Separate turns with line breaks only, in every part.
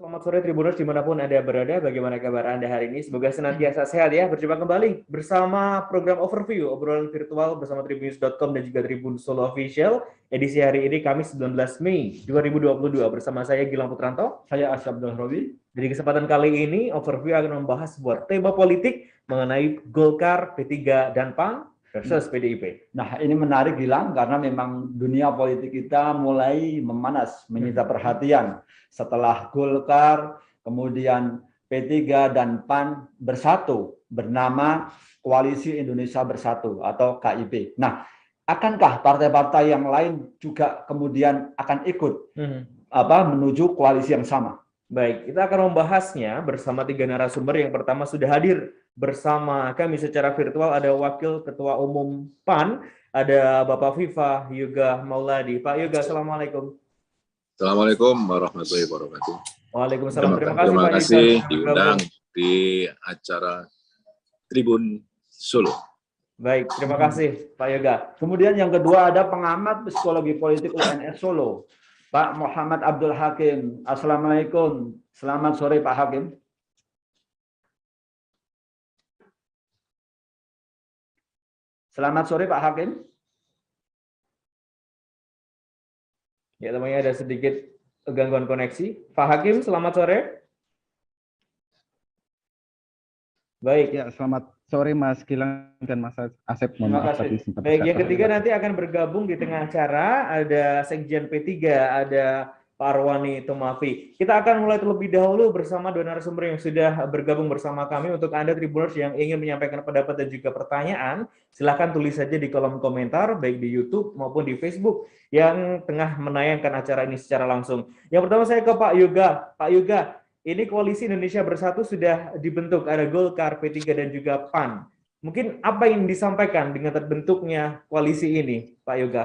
Selamat sore Tribuners dimanapun Anda berada, bagaimana kabar Anda hari ini? Semoga senantiasa sehat ya. Berjumpa kembali bersama program Overview, obrolan virtual bersama Tribunnews.com dan juga Tribun Solo Official. Edisi hari ini Kamis 19 Mei 2022 bersama saya Gilang Putranto.
Saya Asyaf Robi.
Di kesempatan kali ini, Overview akan membahas sebuah tema politik mengenai Golkar, P3, dan PAN versus PDIP.
Nah, ini menarik Gilang karena memang dunia politik kita mulai memanas, menyita perhatian setelah Golkar, kemudian P3 dan PAN bersatu bernama Koalisi Indonesia Bersatu atau KIB. Nah, akankah partai-partai yang lain juga kemudian akan ikut menuju koalisi yang sama?
Baik, kita akan membahasnya bersama tiga narasumber. Yang pertama sudah hadir bersama kami secara virtual, ada Wakil Ketua Umum PAN, ada Bapak Viva Yoga Mauladi. Pak Yoga, Assalamualaikum.
Assalamualaikum warahmatullahi wabarakatuh.
Waalaikumsalam.
Terima kasih diundang di acara Tribun Solo.
Baik, terima kasih Pak Yoga.
Kemudian yang kedua ada pengamat psikologi politik UNS Solo, Pak Muhammad Abdul Hakim. Assalamualaikum. Selamat sore Pak Hakim. Selamat sore Pak Hakim.
Ya, namanya ada sedikit gangguan koneksi. Pak Hakim, selamat sore. Baik.
Ya, selamat sore Mas Gilang dan Mas Asep.
Terima kasih. Baik, yang ketiga nanti akan bergabung di tengah acara, ada Sekjen P3, ada Pak Arwani Tomafi. Kita akan mulai terlebih dahulu bersama dua narasumber yang sudah bergabung bersama kami. Untuk Anda Tribuners yang ingin menyampaikan pendapat dan juga pertanyaan, silakan tulis saja di kolom komentar, baik di YouTube maupun di Facebook yang tengah menayangkan acara ini secara langsung. Yang pertama saya ke Pak Yoga. Pak Yoga, ini Koalisi Indonesia Bersatu sudah dibentuk, ada Golkar, P3, dan juga PAN. Mungkin apa yang disampaikan dengan terbentuknya koalisi ini, Pak Yoga?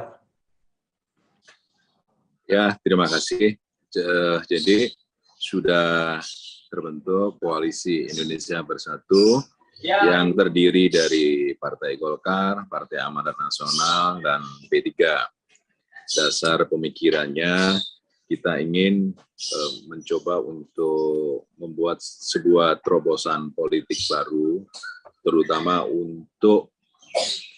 Ya, terima kasih. Jadi sudah terbentuk Koalisi Indonesia Bersatu yang terdiri dari Partai Golkar, Partai Amanat Nasional, dan P3. Dasar pemikirannya kita ingin mencoba untuk membuat sebuah terobosan politik baru, terutama untuk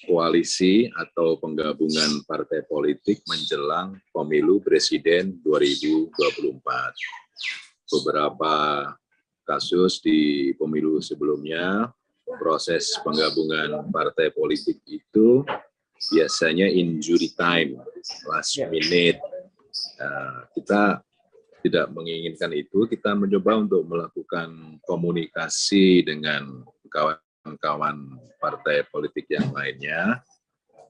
koalisi atau penggabungan partai politik menjelang pemilu presiden 2024. Beberapa kasus di pemilu sebelumnya, proses penggabungan partai politik itu biasanya injury time, last minute. Kita tidak menginginkan itu, kita mencoba untuk melakukan komunikasi dengan kawan-kawan partai politik yang lainnya.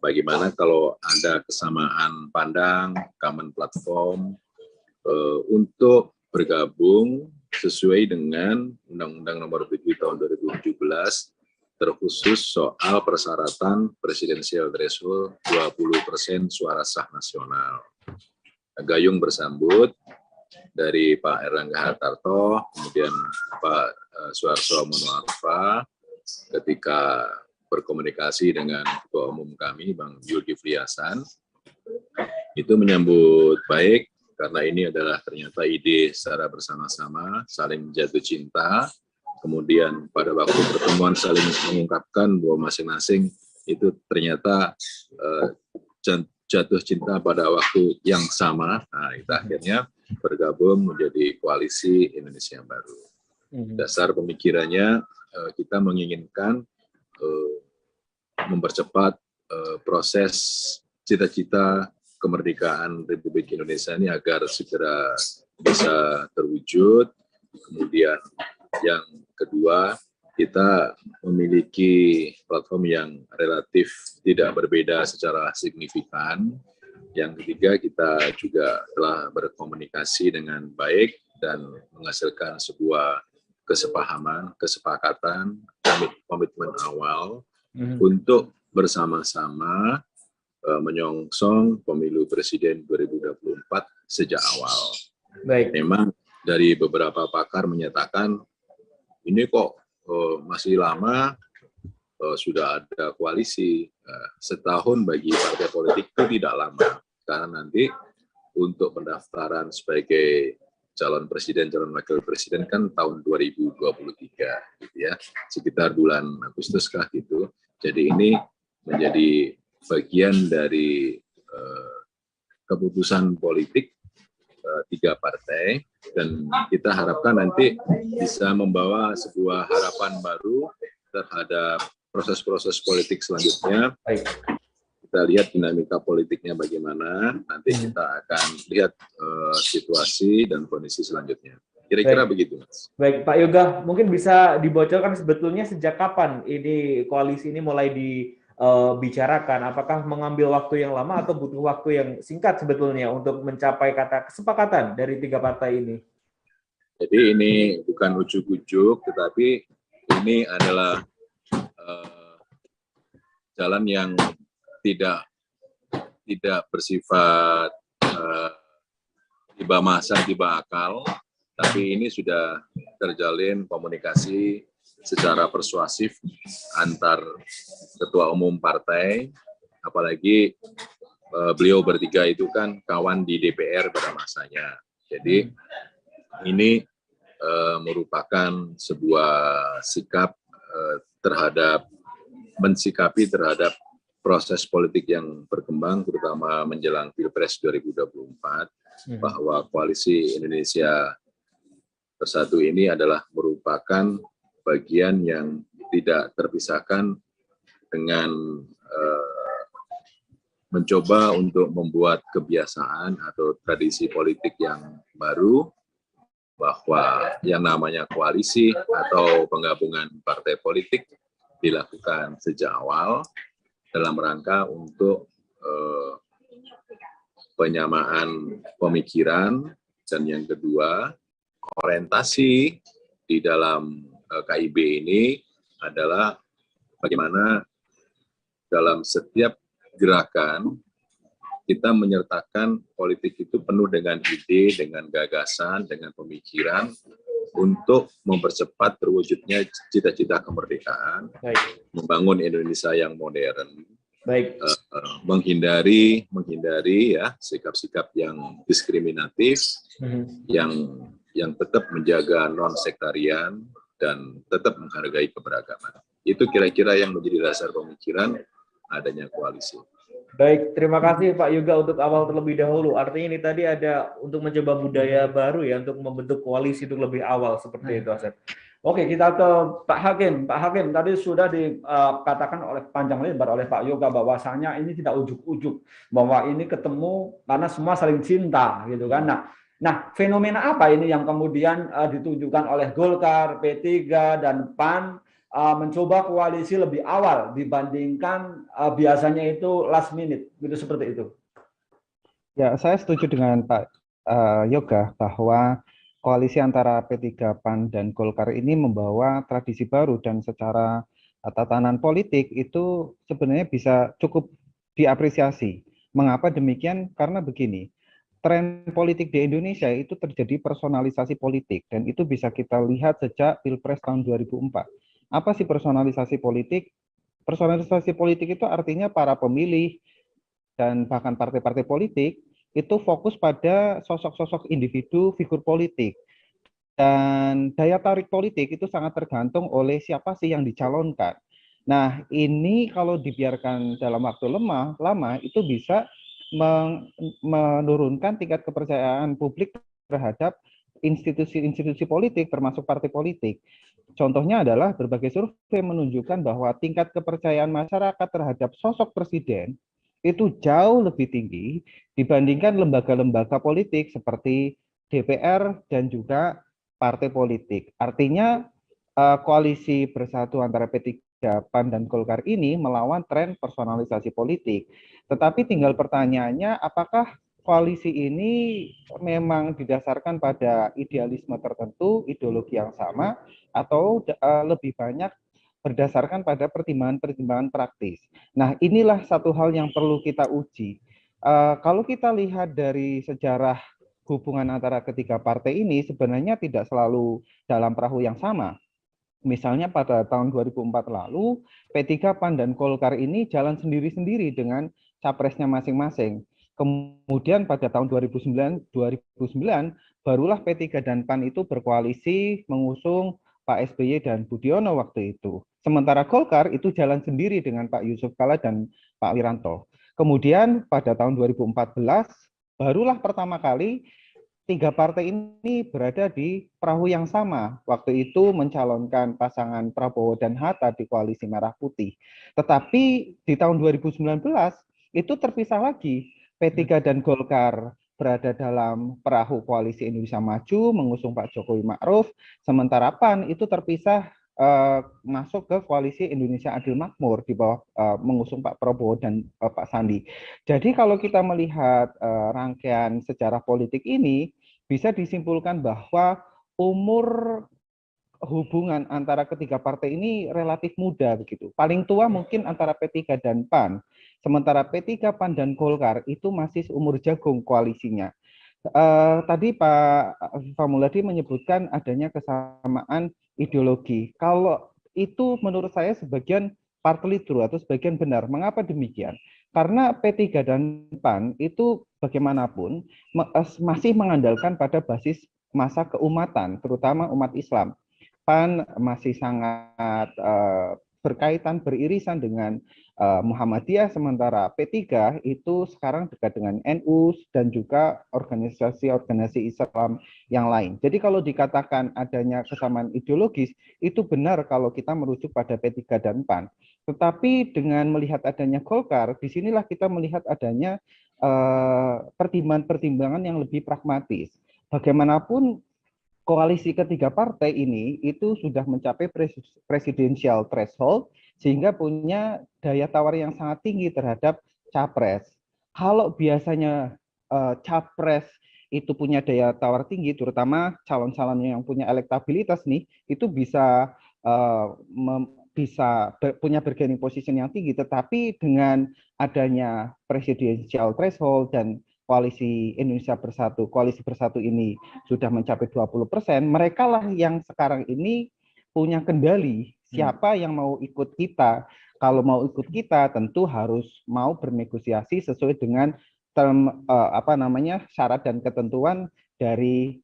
Bagaimana kalau ada kesamaan pandang, common platform, untuk bergabung sesuai dengan Undang-Undang Nomor 7 Tahun 2017, terkhusus soal persyaratan presidensial threshold 20% suara sah nasional. Gayung bersambut dari Pak Erlangga Hartarto, kemudian Pak Suharto Monoarfa, ketika berkomunikasi dengan Ketua Umum kami, Bang Zulkifli Hasan, itu menyambut baik, karena ini adalah ternyata ide secara bersama-sama, saling jatuh cinta, kemudian pada waktu pertemuan saling mengungkapkan bahwa masing-masing itu ternyata jatuh cinta pada waktu yang sama. Nah, kita akhirnya bergabung menjadi Koalisi Indonesia Baru. Dasar pemikirannya kita menginginkan mempercepat proses cita-cita kemerdekaan Republik Indonesia ini agar segera bisa terwujud. Kemudian yang kedua, kita memiliki platform yang relatif tidak berbeda secara signifikan. Yang ketiga, kita juga telah berkomunikasi dengan baik dan menghasilkan sebuah kesepahaman, kesepakatan, komitmen awal untuk bersama-sama menyongsong pemilu presiden 2024 sejak awal.
Baik.
Memang dari beberapa pakar menyatakan ini kok masih lama sudah ada koalisi. Setahun bagi partai politik itu tidak lama, karena nanti untuk pendaftaran sebagai calon presiden, calon wakil presiden kan tahun 2023 gitu ya, sekitar bulan Agustus kah gitu. Jadi ini menjadi bagian dari keputusan politik tiga partai, dan kita harapkan nanti bisa membawa sebuah harapan baru terhadap proses-proses politik selanjutnya.
Baik.
Kita lihat dinamika politiknya bagaimana, nanti kita akan lihat situasi dan kondisi selanjutnya. Kira-kira begitu, Mas.
Baik, Pak Yoga, mungkin bisa dibocorkan sebetulnya sejak kapan ini koalisi ini mulai dibicarakan? Apakah mengambil waktu yang lama atau butuh waktu yang singkat sebetulnya untuk mencapai kata kesepakatan dari tiga partai ini?
Jadi ini bukan ujuk-ujuk, tetapi ini adalah jalan yang tidak bersifat tiba masa, tiba akal, tapi ini sudah terjalin komunikasi secara persuasif antar ketua umum partai, apalagi beliau bertiga itu kan kawan di DPR pada masanya. Jadi ini merupakan sebuah sikap mensikapi terhadap proses politik yang berkembang, terutama menjelang Pilpres 2024, bahwa Koalisi Indonesia Bersatu ini adalah merupakan bagian yang tidak terpisahkan dengan mencoba untuk membuat kebiasaan atau tradisi politik yang baru, bahwa yang namanya koalisi atau penggabungan partai politik dilakukan sejak awal dalam rangka untuk penyamaan pemikiran, dan yang kedua, orientasi di dalam KIB ini adalah bagaimana dalam setiap gerakan kita menyertakan politik itu penuh dengan ide, dengan gagasan, dengan pemikiran untuk mempercepat terwujudnya cita-cita kemerdekaan, membangun Indonesia yang modern, menghindari ya sikap-sikap yang diskriminatif, yang tetap menjaga non-sektarian dan tetap menghargai keberagaman. Itu kira-kira yang menjadi dasar pemikiran adanya koalisi.
Baik, terima kasih Pak Yoga untuk awal terlebih dahulu. Artinya ini tadi ada untuk mencoba budaya baru ya, untuk membentuk koalisi itu lebih awal seperti itu, Asep.
Oke, kita ke Pak Hakim. Pak Hakim, tadi sudah dikatakan oleh panjang lebar oleh Pak Yoga bahwasanya ini tidak ujuk-ujuk, bahwa ini ketemu karena semua saling cinta, gitu kan. Nah, fenomena apa ini yang kemudian ditunjukkan oleh Golkar, P3, dan PAN mencoba koalisi lebih awal dibandingkan biasanya itu last minute, gitu seperti itu?
Ya, saya setuju dengan Pak Yoga bahwa koalisi antara P3, PAN, dan Golkar ini membawa tradisi baru, dan secara tatanan politik itu sebenarnya bisa cukup diapresiasi. Mengapa demikian? Karena begini, tren politik di Indonesia itu terjadi personalisasi politik, dan itu bisa kita lihat sejak Pilpres tahun 2004. Apa sih personalisasi politik? Personalisasi politik itu artinya para pemilih dan bahkan partai-partai politik itu fokus pada sosok-sosok individu, figur politik. Dan daya tarik politik itu sangat tergantung oleh siapa sih yang dicalonkan. Nah, ini kalau dibiarkan dalam waktu lama itu bisa menurunkan tingkat kepercayaan publik terhadap institusi-institusi politik, termasuk partai politik. Contohnya adalah berbagai survei menunjukkan bahwa tingkat kepercayaan masyarakat terhadap sosok presiden itu jauh lebih tinggi dibandingkan lembaga-lembaga politik seperti DPR dan juga partai politik. Artinya koalisi bersatu antara P3, PAN, dan Golkar ini melawan tren personalisasi politik. Tetapi tinggal pertanyaannya, apakah koalisi ini memang didasarkan pada idealisme tertentu, ideologi yang sama, atau lebih banyak berdasarkan pada pertimbangan-pertimbangan praktis. Nah, inilah satu hal yang perlu kita uji. Kalau kita lihat dari sejarah hubungan antara ketiga partai ini, sebenarnya tidak selalu dalam perahu yang sama. Misalnya pada tahun 2004 lalu, P3, PAN, dan Golkar ini jalan sendiri-sendiri dengan capresnya masing-masing. Kemudian pada tahun 2009 barulah P3 dan PAN itu berkoalisi mengusung Pak SBY dan Budiono waktu itu. Sementara Golkar itu jalan sendiri dengan Pak Yusuf Kala dan Pak Wiranto. Kemudian pada tahun 2014 barulah pertama kali tiga partai ini berada di perahu yang sama. Waktu itu mencalonkan pasangan Prabowo dan Hatta di koalisi Merah Putih. Tetapi di tahun 2019 itu terpisah lagi. P3 dan Golkar berada dalam perahu koalisi Indonesia Maju mengusung Pak Jokowi Ma'ruf, sementara PAN itu terpisah masuk ke koalisi Indonesia Adil Makmur di bawah mengusung Pak Prabowo dan Pak Sandi. Jadi kalau kita melihat rangkaian sejarah politik ini, bisa disimpulkan bahwa umur hubungan antara ketiga partai ini relatif muda begitu. Paling tua mungkin antara P3 dan PAN. Sementara P3, PAN dan Golkar itu masih seumur jagung koalisinya. Tadi Pak Famuladi menyebutkan adanya kesamaan ideologi. Kalau itu menurut saya sebagian partly true atau sebagian benar. Mengapa demikian? Karena P3 dan PAN itu bagaimanapun masih mengandalkan pada basis masa keumatan, terutama umat Islam. PAN masih sangat berkaitan, beririsan dengan Muhammadiyah, sementara P3 itu sekarang dekat dengan NU dan juga organisasi-organisasi Islam yang lain. Jadi kalau dikatakan adanya kesamaan ideologis, itu benar kalau kita merujuk pada P3 dan PAN. Tetapi dengan melihat adanya Golkar, disinilah kita melihat adanya pertimbangan-pertimbangan yang lebih pragmatis. Bagaimanapun koalisi ketiga partai ini itu sudah mencapai presidensial threshold sehingga punya daya tawar yang sangat tinggi terhadap capres. Kalau biasanya capres itu punya daya tawar tinggi, terutama calon-calon yang punya elektabilitas nih, itu bisa punya bargaining position yang tinggi, tetapi dengan adanya presidensial threshold dan koalisi Indonesia Bersatu, koalisi Bersatu ini sudah mencapai 20%, mereka lah yang sekarang ini punya kendali siapa yang mau ikut kita. Kalau mau ikut kita tentu harus mau bernegosiasi sesuai dengan syarat dan ketentuan dari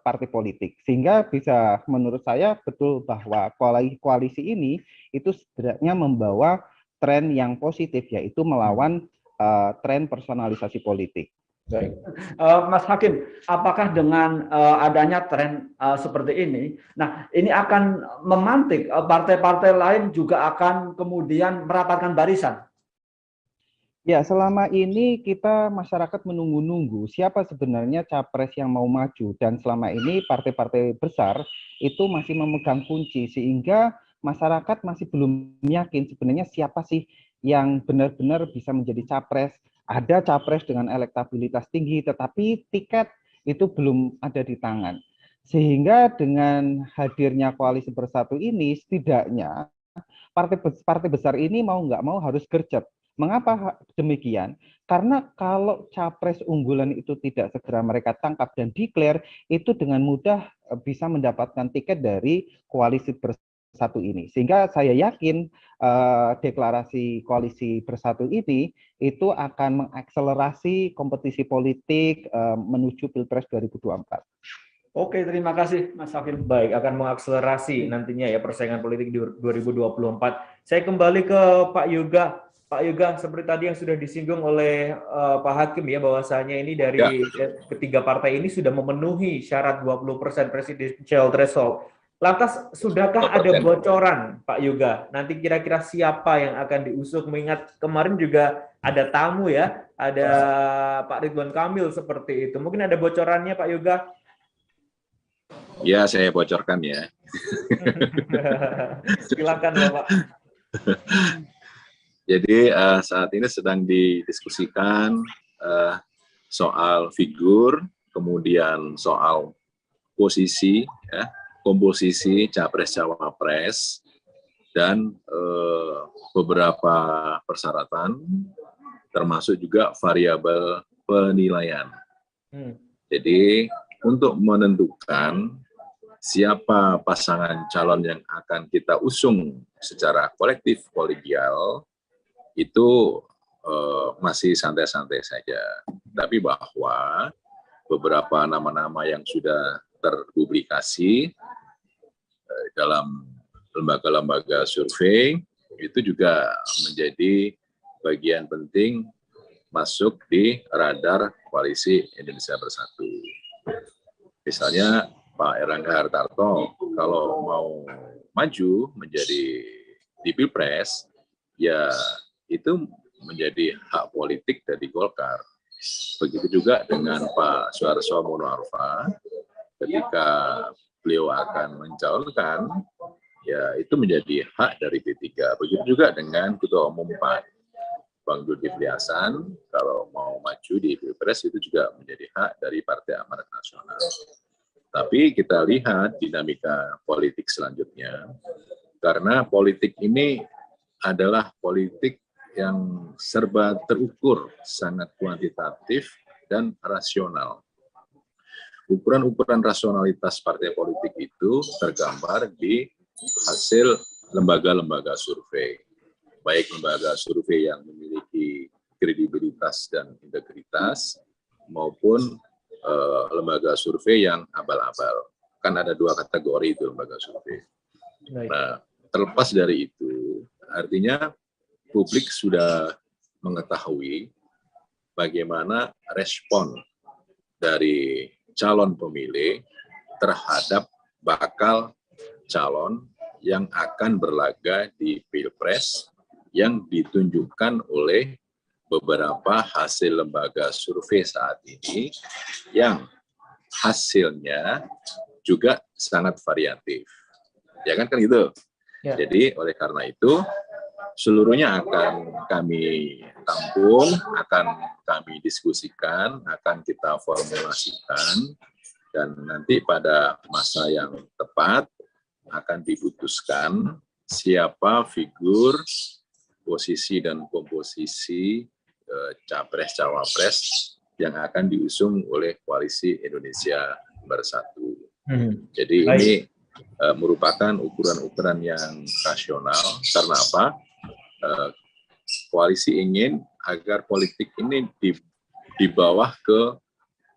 partai politik. Sehingga bisa menurut saya betul bahwa koalisi ini itu setidaknya membawa tren yang positif, yaitu melawan tren personalisasi politik.
Baik, Mas Hakim, apakah dengan adanya tren seperti ini, nah ini akan memantik partai-partai lain juga akan kemudian merapatkan barisan?
Ya, selama ini kita masyarakat menunggu-nunggu siapa sebenarnya capres yang mau maju, dan selama ini partai-partai besar itu masih memegang kunci sehingga masyarakat masih belum yakin sebenarnya siapa sih yang benar-benar bisa menjadi capres. Ada capres dengan elektabilitas tinggi, tetapi tiket itu belum ada di tangan. Sehingga dengan hadirnya koalisi Bersatu ini, setidaknya partai besar ini mau nggak mau harus gercep. Mengapa demikian? Karena kalau capres unggulan itu tidak segera mereka tangkap dan declare, itu dengan mudah bisa mendapatkan tiket dari koalisi Bersatu ini. Sehingga saya yakin deklarasi koalisi Bersatu ini itu akan mengakselerasi kompetisi politik menuju Pilpres 2024.
Oke, terima kasih Mas Hakim. Baik, akan mengakselerasi nantinya ya persaingan politik di 2024. Saya kembali ke Pak Yoga. Pak Yoga, seperti tadi yang sudah disinggung oleh Pak Hakim ya, bahwasanya ini dari ketiga partai ini sudah memenuhi syarat 20% presidential threshold. Lantas, sudahkah ada bocoran, Pak Yoga? Nanti kira-kira siapa yang akan diusung? Mengingat kemarin juga ada tamu ya, ada Pak Ridwan Kamil seperti itu. Mungkin ada bocorannya, Pak Yoga?
Ya, saya bocorkan ya.
Silakan, Bapak.
Jadi saat ini sedang didiskusikan soal figur, kemudian soal posisi, ya, komposisi capres-cawapres, dan beberapa persyaratan, termasuk juga variabel penilaian. Jadi untuk menentukan siapa pasangan calon yang akan kita usung secara kolektif kolegial, itu masih santai-santai saja. Tapi bahwa beberapa nama-nama yang sudah terpublikasi dalam lembaga-lembaga survei itu juga menjadi bagian penting masuk di radar Koalisi Indonesia Bersatu. Misalnya Pak Erlangga Hartarto kalau mau maju menjadi di Pilpres, ya itu menjadi hak politik dari Golkar. Begitu juga dengan Pak Suharto Monoarfa, ketika beliau akan mencalonkan, ya itu menjadi hak dari P3. Begitu juga dengan Ketua Umum PAN, Bang Zulkifli Hasan, kalau mau maju di Pilpres itu juga menjadi hak dari Partai Amanat Nasional. Tapi kita lihat dinamika politik selanjutnya, karena politik ini adalah politik yang serba terukur, sangat kuantitatif dan rasional. Ukuran-ukuran rasionalitas partai politik itu tergambar di hasil lembaga-lembaga survei. Baik lembaga survei yang memiliki kredibilitas dan integritas, maupun lembaga survei yang abal-abal. Kan ada dua kategori itu lembaga survei. Nah, terlepas dari itu, artinya publik sudah mengetahui bagaimana respon dari calon pemilih terhadap bakal calon yang akan berlaga di Pilpres yang ditunjukkan oleh beberapa hasil lembaga survei saat ini yang hasilnya juga sangat variatif. Ya kan gitu. Ya. Jadi oleh karena itu seluruhnya akan kami tampung, akan kami diskusikan, akan kita formulasikan, dan nanti pada masa yang tepat akan diputuskan siapa figur, posisi dan komposisi capres-cawapres yang akan diusung oleh Koalisi Indonesia Bersatu. Jadi ini merupakan ukuran-ukuran yang rasional. Karena apa? Koalisi ingin agar politik ini di bawah ke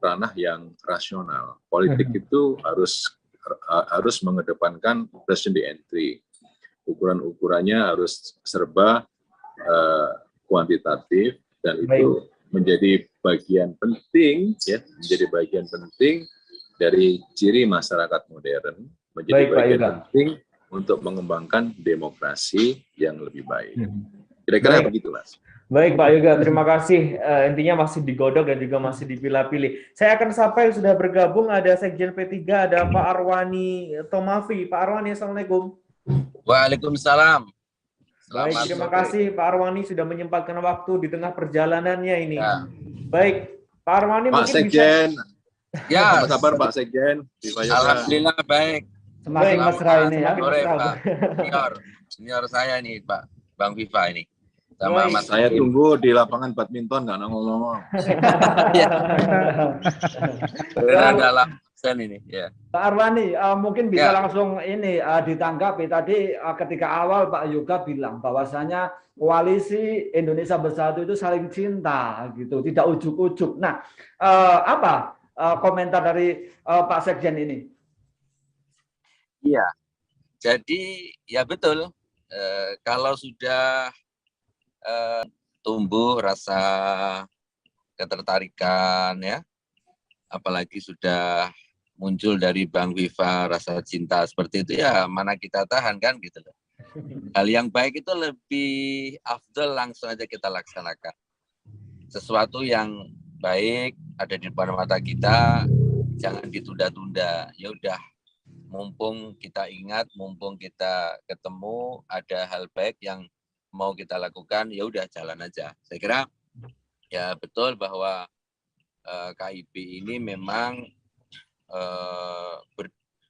ranah yang rasional. Politik itu harus mengedepankan present entry. Ukuran-ukurannya harus serba kuantitatif, dan itu menjadi bagian penting, ya, menjadi bagian penting dari ciri masyarakat modern, menjadi bagian penting untuk mengembangkan demokrasi yang lebih baik. Kira-kira begitu, Mas.
Baik, Pak Yoga, terima kasih. Intinya masih digodok dan juga masih dipilah-pilih. Saya akan sampai sudah bergabung, ada Sekjen P3, ada Pak Arwani Tomafi. Pak Arwani, Assalamualaikum.
Waalaikumsalam.
Baik, terima kasih Pak Arwani sudah menyempatkan waktu di tengah perjalanannya ini. Ya. Baik, Pak Arwani
Pak
mungkin
Sekjen.
Bisa...
Ya, apa kabar Pak Sekjen?
Alhamdulillah baik.
Semakin mesra ini ya.
Sore, Pak. Senior saya nih, Pak. Bang Viva ini. Sama
Mas saya tunggu di lapangan badminton, nggak nongol-nongol.
Dalam ini, ya.
Pak Arwani, mungkin bisa langsung ini ditanggapi. Tadi ketika awal Pak Yoga bilang bahwasanya Koalisi Indonesia Bersatu itu saling cinta, gitu, tidak ujuk-ujuk. Nah, apa komentar dari Pak Sekjen ini?
Iya, jadi ya betul. Kalau sudah tumbuh rasa ketertarikan, ya, apalagi sudah muncul dari Bang Viva rasa cinta seperti itu, ya mana kita tahan kan gitu loh. Hal yang baik itu lebih afdal langsung aja kita laksanakan. Sesuatu yang baik ada di depan mata kita, jangan ditunda-tunda. Ya udah, mumpung kita ingat, mumpung kita ketemu, ada hal baik yang mau kita lakukan, ya udah jalan aja. Saya kira ya betul bahwa KIP ini memang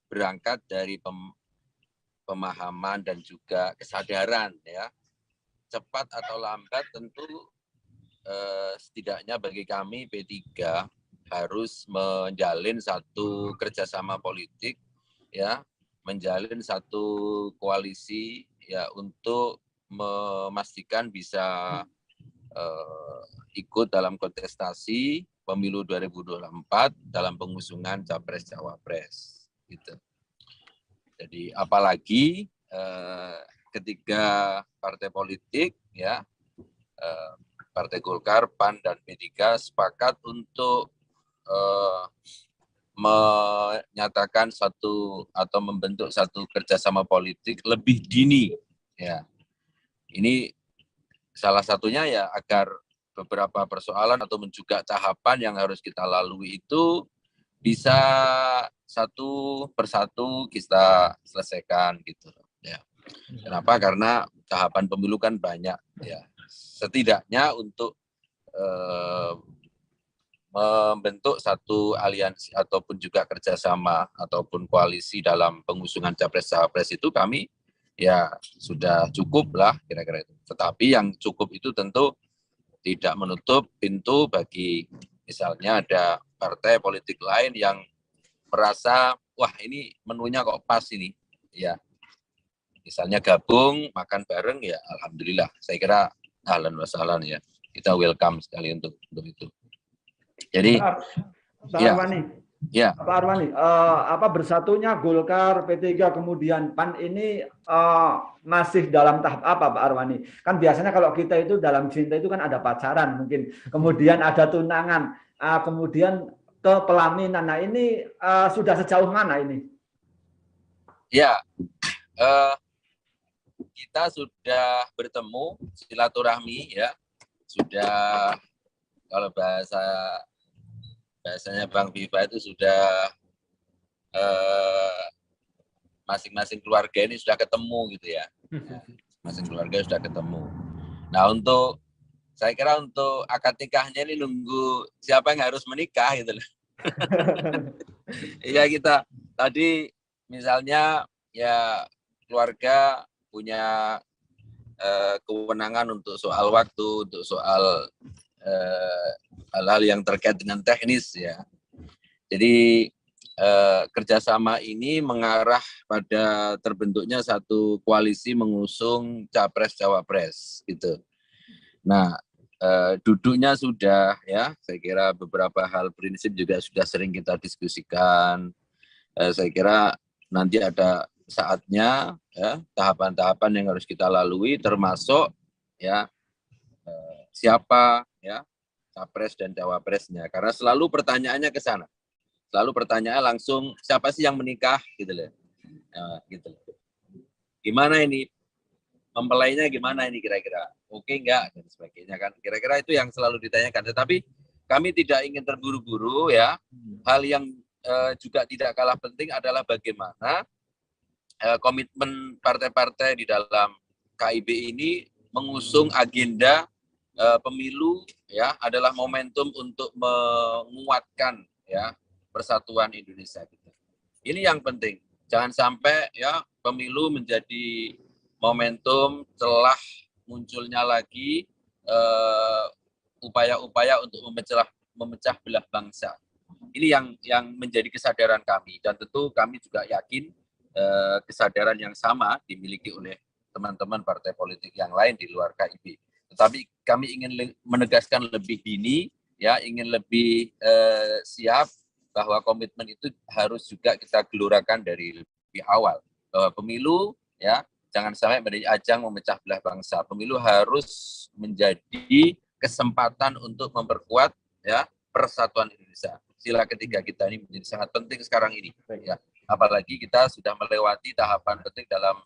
berangkat dari pemahaman dan juga kesadaran, ya. Cepat atau lambat tentu setidaknya bagi kami P3 harus menjalin satu kerjasama politik, ya, menjalin satu koalisi, ya, untuk memastikan bisa ikut dalam kontestasi pemilu 2024 dalam pengusungan capres-cawapres gitu. Jadi apalagi ketika partai politik ya Partai Golkar, PAN dan P3 sepakat untuk menyatakan satu atau membentuk satu kerjasama politik lebih dini ya. Ini salah satunya ya agar beberapa persoalan atau juga tahapan yang harus kita lalui itu bisa satu persatu kita selesaikan gitu ya. Kenapa? Karena tahapan pemilu kan banyak ya. Setidaknya untuk membentuk satu aliansi ataupun juga kerjasama ataupun koalisi dalam pengusungan capres-cawapres itu kami ya sudah cukup lah kira-kira itu. Tetapi yang cukup itu tentu tidak menutup pintu bagi misalnya ada partai politik lain yang merasa wah ini menunya kok pas ini ya. Misalnya gabung makan bareng ya alhamdulillah. Saya kira ahlan wa sahlan ya. Kita welcome sekali untuk itu. Jadi
Pak
ya,
Arwani,
ya.
Pak Arwani, apa bersatunya Golkar, P3 kemudian PAN ini masih dalam tahap apa, Pak Arwani? Kan biasanya kalau kita itu dalam cinta itu kan ada pacaran mungkin, kemudian ada tunangan, kemudian ke pelaminan. Nah ini sudah sejauh mana ini?
Ya, kita sudah bertemu silaturahmi ya, sudah kalau bahasanya Bang Viva itu sudah masing-masing keluarga ini sudah ketemu gitu ya. Masing keluarga sudah ketemu. Nah saya kira untuk akad nikahnya ini nunggu siapa yang harus menikah gitu loh. Iya kita tadi misalnya ya keluarga punya kewenangan untuk soal waktu, untuk soal hal-hal yang terkait dengan teknis ya. Jadi kerjasama ini mengarah pada terbentuknya satu koalisi mengusung capres-cawapres gitu. Nah duduknya sudah ya, saya kira beberapa hal prinsip juga sudah sering kita diskusikan. Saya kira nanti ada saatnya ya tahapan-tahapan yang harus kita lalui termasuk ya siapa ya capres dan cawapresnya, karena selalu pertanyaannya ke sana, selalu pertanyaan langsung siapa sih yang menikah gitu loh, gitu loh. Gimana ini mempelainya, gimana ini kira-kira oke enggak dan sebagainya kan, kira-kira itu yang selalu ditanyakan. Tetapi kami tidak ingin terburu-buru ya. Hal yang juga tidak kalah penting adalah bagaimana komitmen partai-partai di dalam KIB ini mengusung agenda pemilu ya adalah momentum untuk menguatkan ya persatuan Indonesia kita. Ini yang penting. Jangan sampai ya pemilu menjadi momentum telah munculnya lagi upaya-upaya untuk memecah belah bangsa. Ini yang menjadi kesadaran kami, dan tentu kami juga yakin kesadaran yang sama dimiliki oleh teman-teman partai politik yang lain di luar KIB. Tetapi kami ingin menegaskan lebih dini, ya, ingin lebih siap bahwa komitmen itu harus juga kita gelurakan dari lebih awal. Bahwa pemilu, ya, jangan sampai menjadi ajang memecah belah bangsa. Pemilu harus menjadi kesempatan untuk memperkuat ya persatuan Indonesia. Sila ketiga kita ini menjadi sangat penting sekarang ini. Ya. Apalagi kita sudah melewati tahapan penting dalam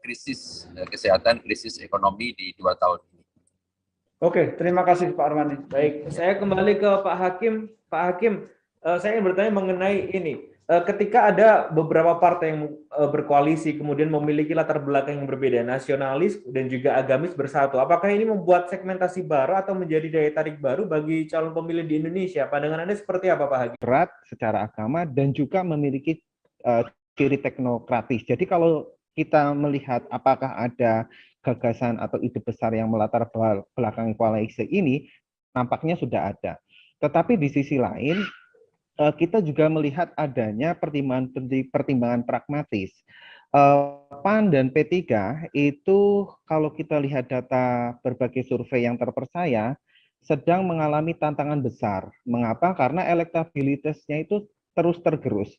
krisis kesehatan, krisis ekonomi di 2 tahun ini.
Oke, terima kasih Pak Arwani.
Baik, saya kembali ke Pak Hakim. Pak Hakim, saya ingin bertanya mengenai ini. Ketika ada beberapa partai yang berkoalisi kemudian memiliki latar belakang yang berbeda, nasionalis dan juga agamis bersatu, apakah ini membuat segmentasi baru atau menjadi daya tarik baru bagi calon pemilih di Indonesia? Pandangan Anda seperti apa, Pak Hakim?
Berat secara agama dan juga memiliki ciri teknokratis. Jadi kalau kita melihat apakah ada gagasan atau ide besar yang melatar belakang koalisi ini, nampaknya sudah ada. Tetapi di sisi lain, kita juga melihat adanya pertimbangan pragmatis. PAN dan P3 itu kalau kita lihat data berbagai survei yang terpercaya, sedang mengalami tantangan besar. Mengapa? Karena elektabilitasnya itu terus tergerus.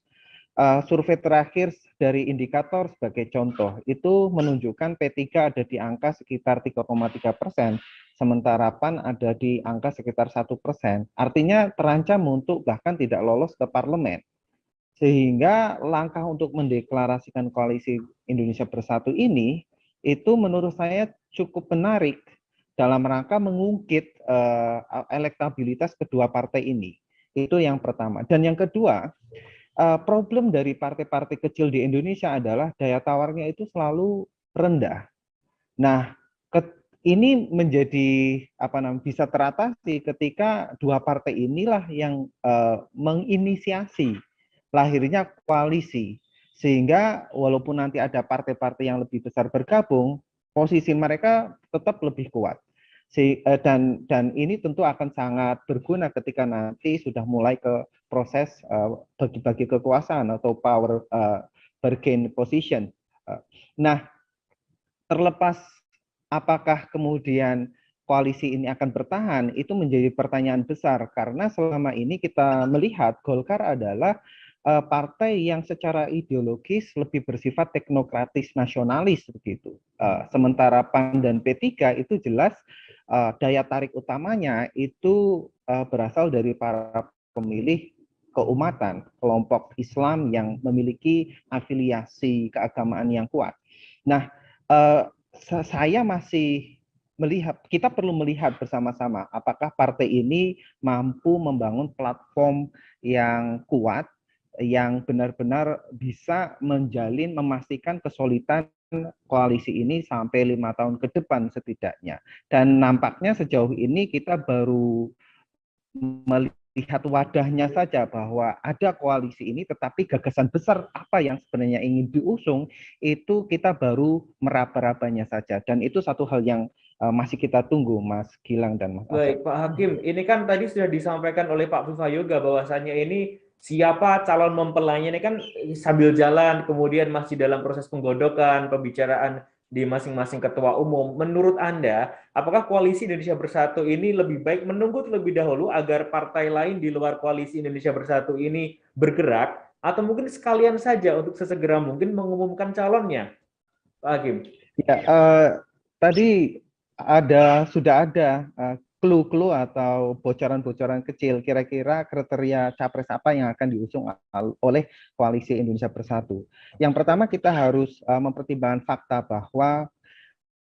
Survei terakhir dari indikator sebagai contoh itu menunjukkan P3 ada di angka sekitar 3,3%, sementara PAN ada di angka sekitar 1%. Artinya terancam untuk bahkan tidak lolos ke parlemen. Sehingga langkah untuk mendeklarasikan koalisi Indonesia Bersatu ini itu menurut saya cukup menarik dalam rangka mengungkit elektabilitas kedua partai ini. Itu yang pertama. Dan yang kedua, problem dari partai-partai kecil di Indonesia adalah daya tawarnya itu selalu rendah. Nah, ini menjadi bisa teratasi ketika dua partai inilah yang menginisiasi lahirnya koalisi, sehingga walaupun nanti ada partai-partai yang lebih besar bergabung, posisi mereka tetap lebih kuat. Dan ini tentu akan sangat berguna ketika nanti sudah mulai ke proses bagi-bagi kekuasaan atau power bargain position. Nah, terlepas apakah kemudian koalisi ini akan bertahan, itu menjadi pertanyaan besar karena selama ini kita melihat Golkar adalah partai yang secara ideologis lebih bersifat teknokratis nasionalis begitu. Sementara PAN dan P3 itu jelas daya tarik utamanya itu berasal dari para pemilih keumatan, kelompok Islam yang memiliki afiliasi keagamaan yang kuat. Nah, saya masih melihat, kita perlu melihat bersama-sama apakah partai ini mampu membangun platform yang kuat, yang benar-benar bisa menjalin, memastikan kesolidan koalisi ini sampai 5 tahun ke depan setidaknya. Dan nampaknya sejauh ini kita baru melihat wadahnya saja bahwa ada koalisi ini, tetapi gagasan besar apa yang sebenarnya ingin diusung itu kita baru meraba-rabanya saja. Dan itu satu hal yang masih kita tunggu, Mas Gilang dan Mas Asep.
Baik, Pak Hakim, ini kan tadi sudah disampaikan oleh Pak Vivayoga bahwasannya ini siapa calon mempelainya ini kan sambil jalan, kemudian masih dalam proses penggodokan, pembicaraan di masing-masing ketua umum. Menurut Anda, apakah koalisi Indonesia Bersatu ini lebih baik menunggu terlebih dahulu agar partai lain di luar koalisi Indonesia Bersatu ini bergerak, atau mungkin sekalian saja untuk sesegera mungkin mengumumkan calonnya, Pak Hakim?
Ya, tadi sudah ada clue-clue atau bocoran-bocoran kecil kira-kira kriteria capres apa yang akan diusung oleh koalisi Indonesia Bersatu. Yang pertama kita harus mempertimbangkan fakta bahwa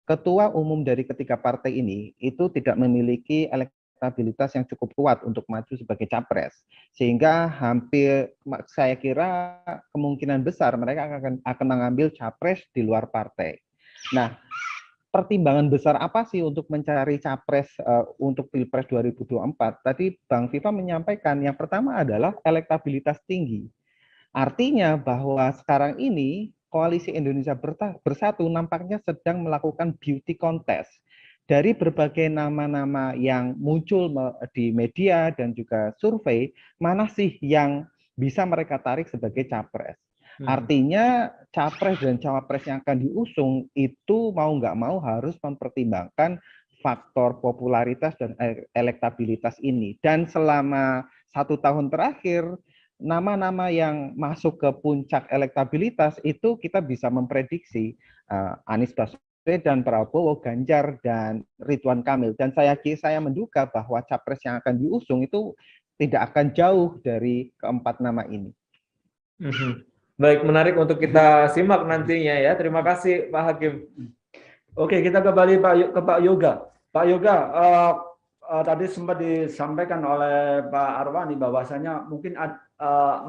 ketua umum dari ketiga partai ini itu tidak memiliki elektabilitas yang cukup kuat untuk maju sebagai capres, sehingga hampir saya kira kemungkinan besar mereka akan mengambil capres di luar partai. Nah, pertimbangan besar apa sih untuk mencari capres untuk Pilpres 2024? Tadi Bang Viva menyampaikan yang pertama adalah elektabilitas tinggi. Artinya bahwa sekarang ini Koalisi Indonesia Bersatu nampaknya sedang melakukan beauty contest. Dari berbagai nama-nama yang muncul di media dan juga survei, mana sih yang bisa mereka tarik sebagai capres? Artinya capres dan cawapres yang akan diusung itu mau nggak mau harus mempertimbangkan faktor popularitas dan elektabilitas ini. Dan selama 1 tahun terakhir, nama-nama yang masuk ke puncak elektabilitas itu kita bisa memprediksi Anies Baswedan, Prabowo, Ganjar, dan Ridwan Kamil. Dan saya menduga bahwa capres yang akan diusung itu tidak akan jauh dari keempat nama ini.
Baik, menarik untuk kita simak nantinya ya. Terima kasih Pak Hakim.
Oke, kita kembali ke Pak Yoga. Pak Yoga, tadi sempat disampaikan oleh Pak Arwani bahwasanya mungkin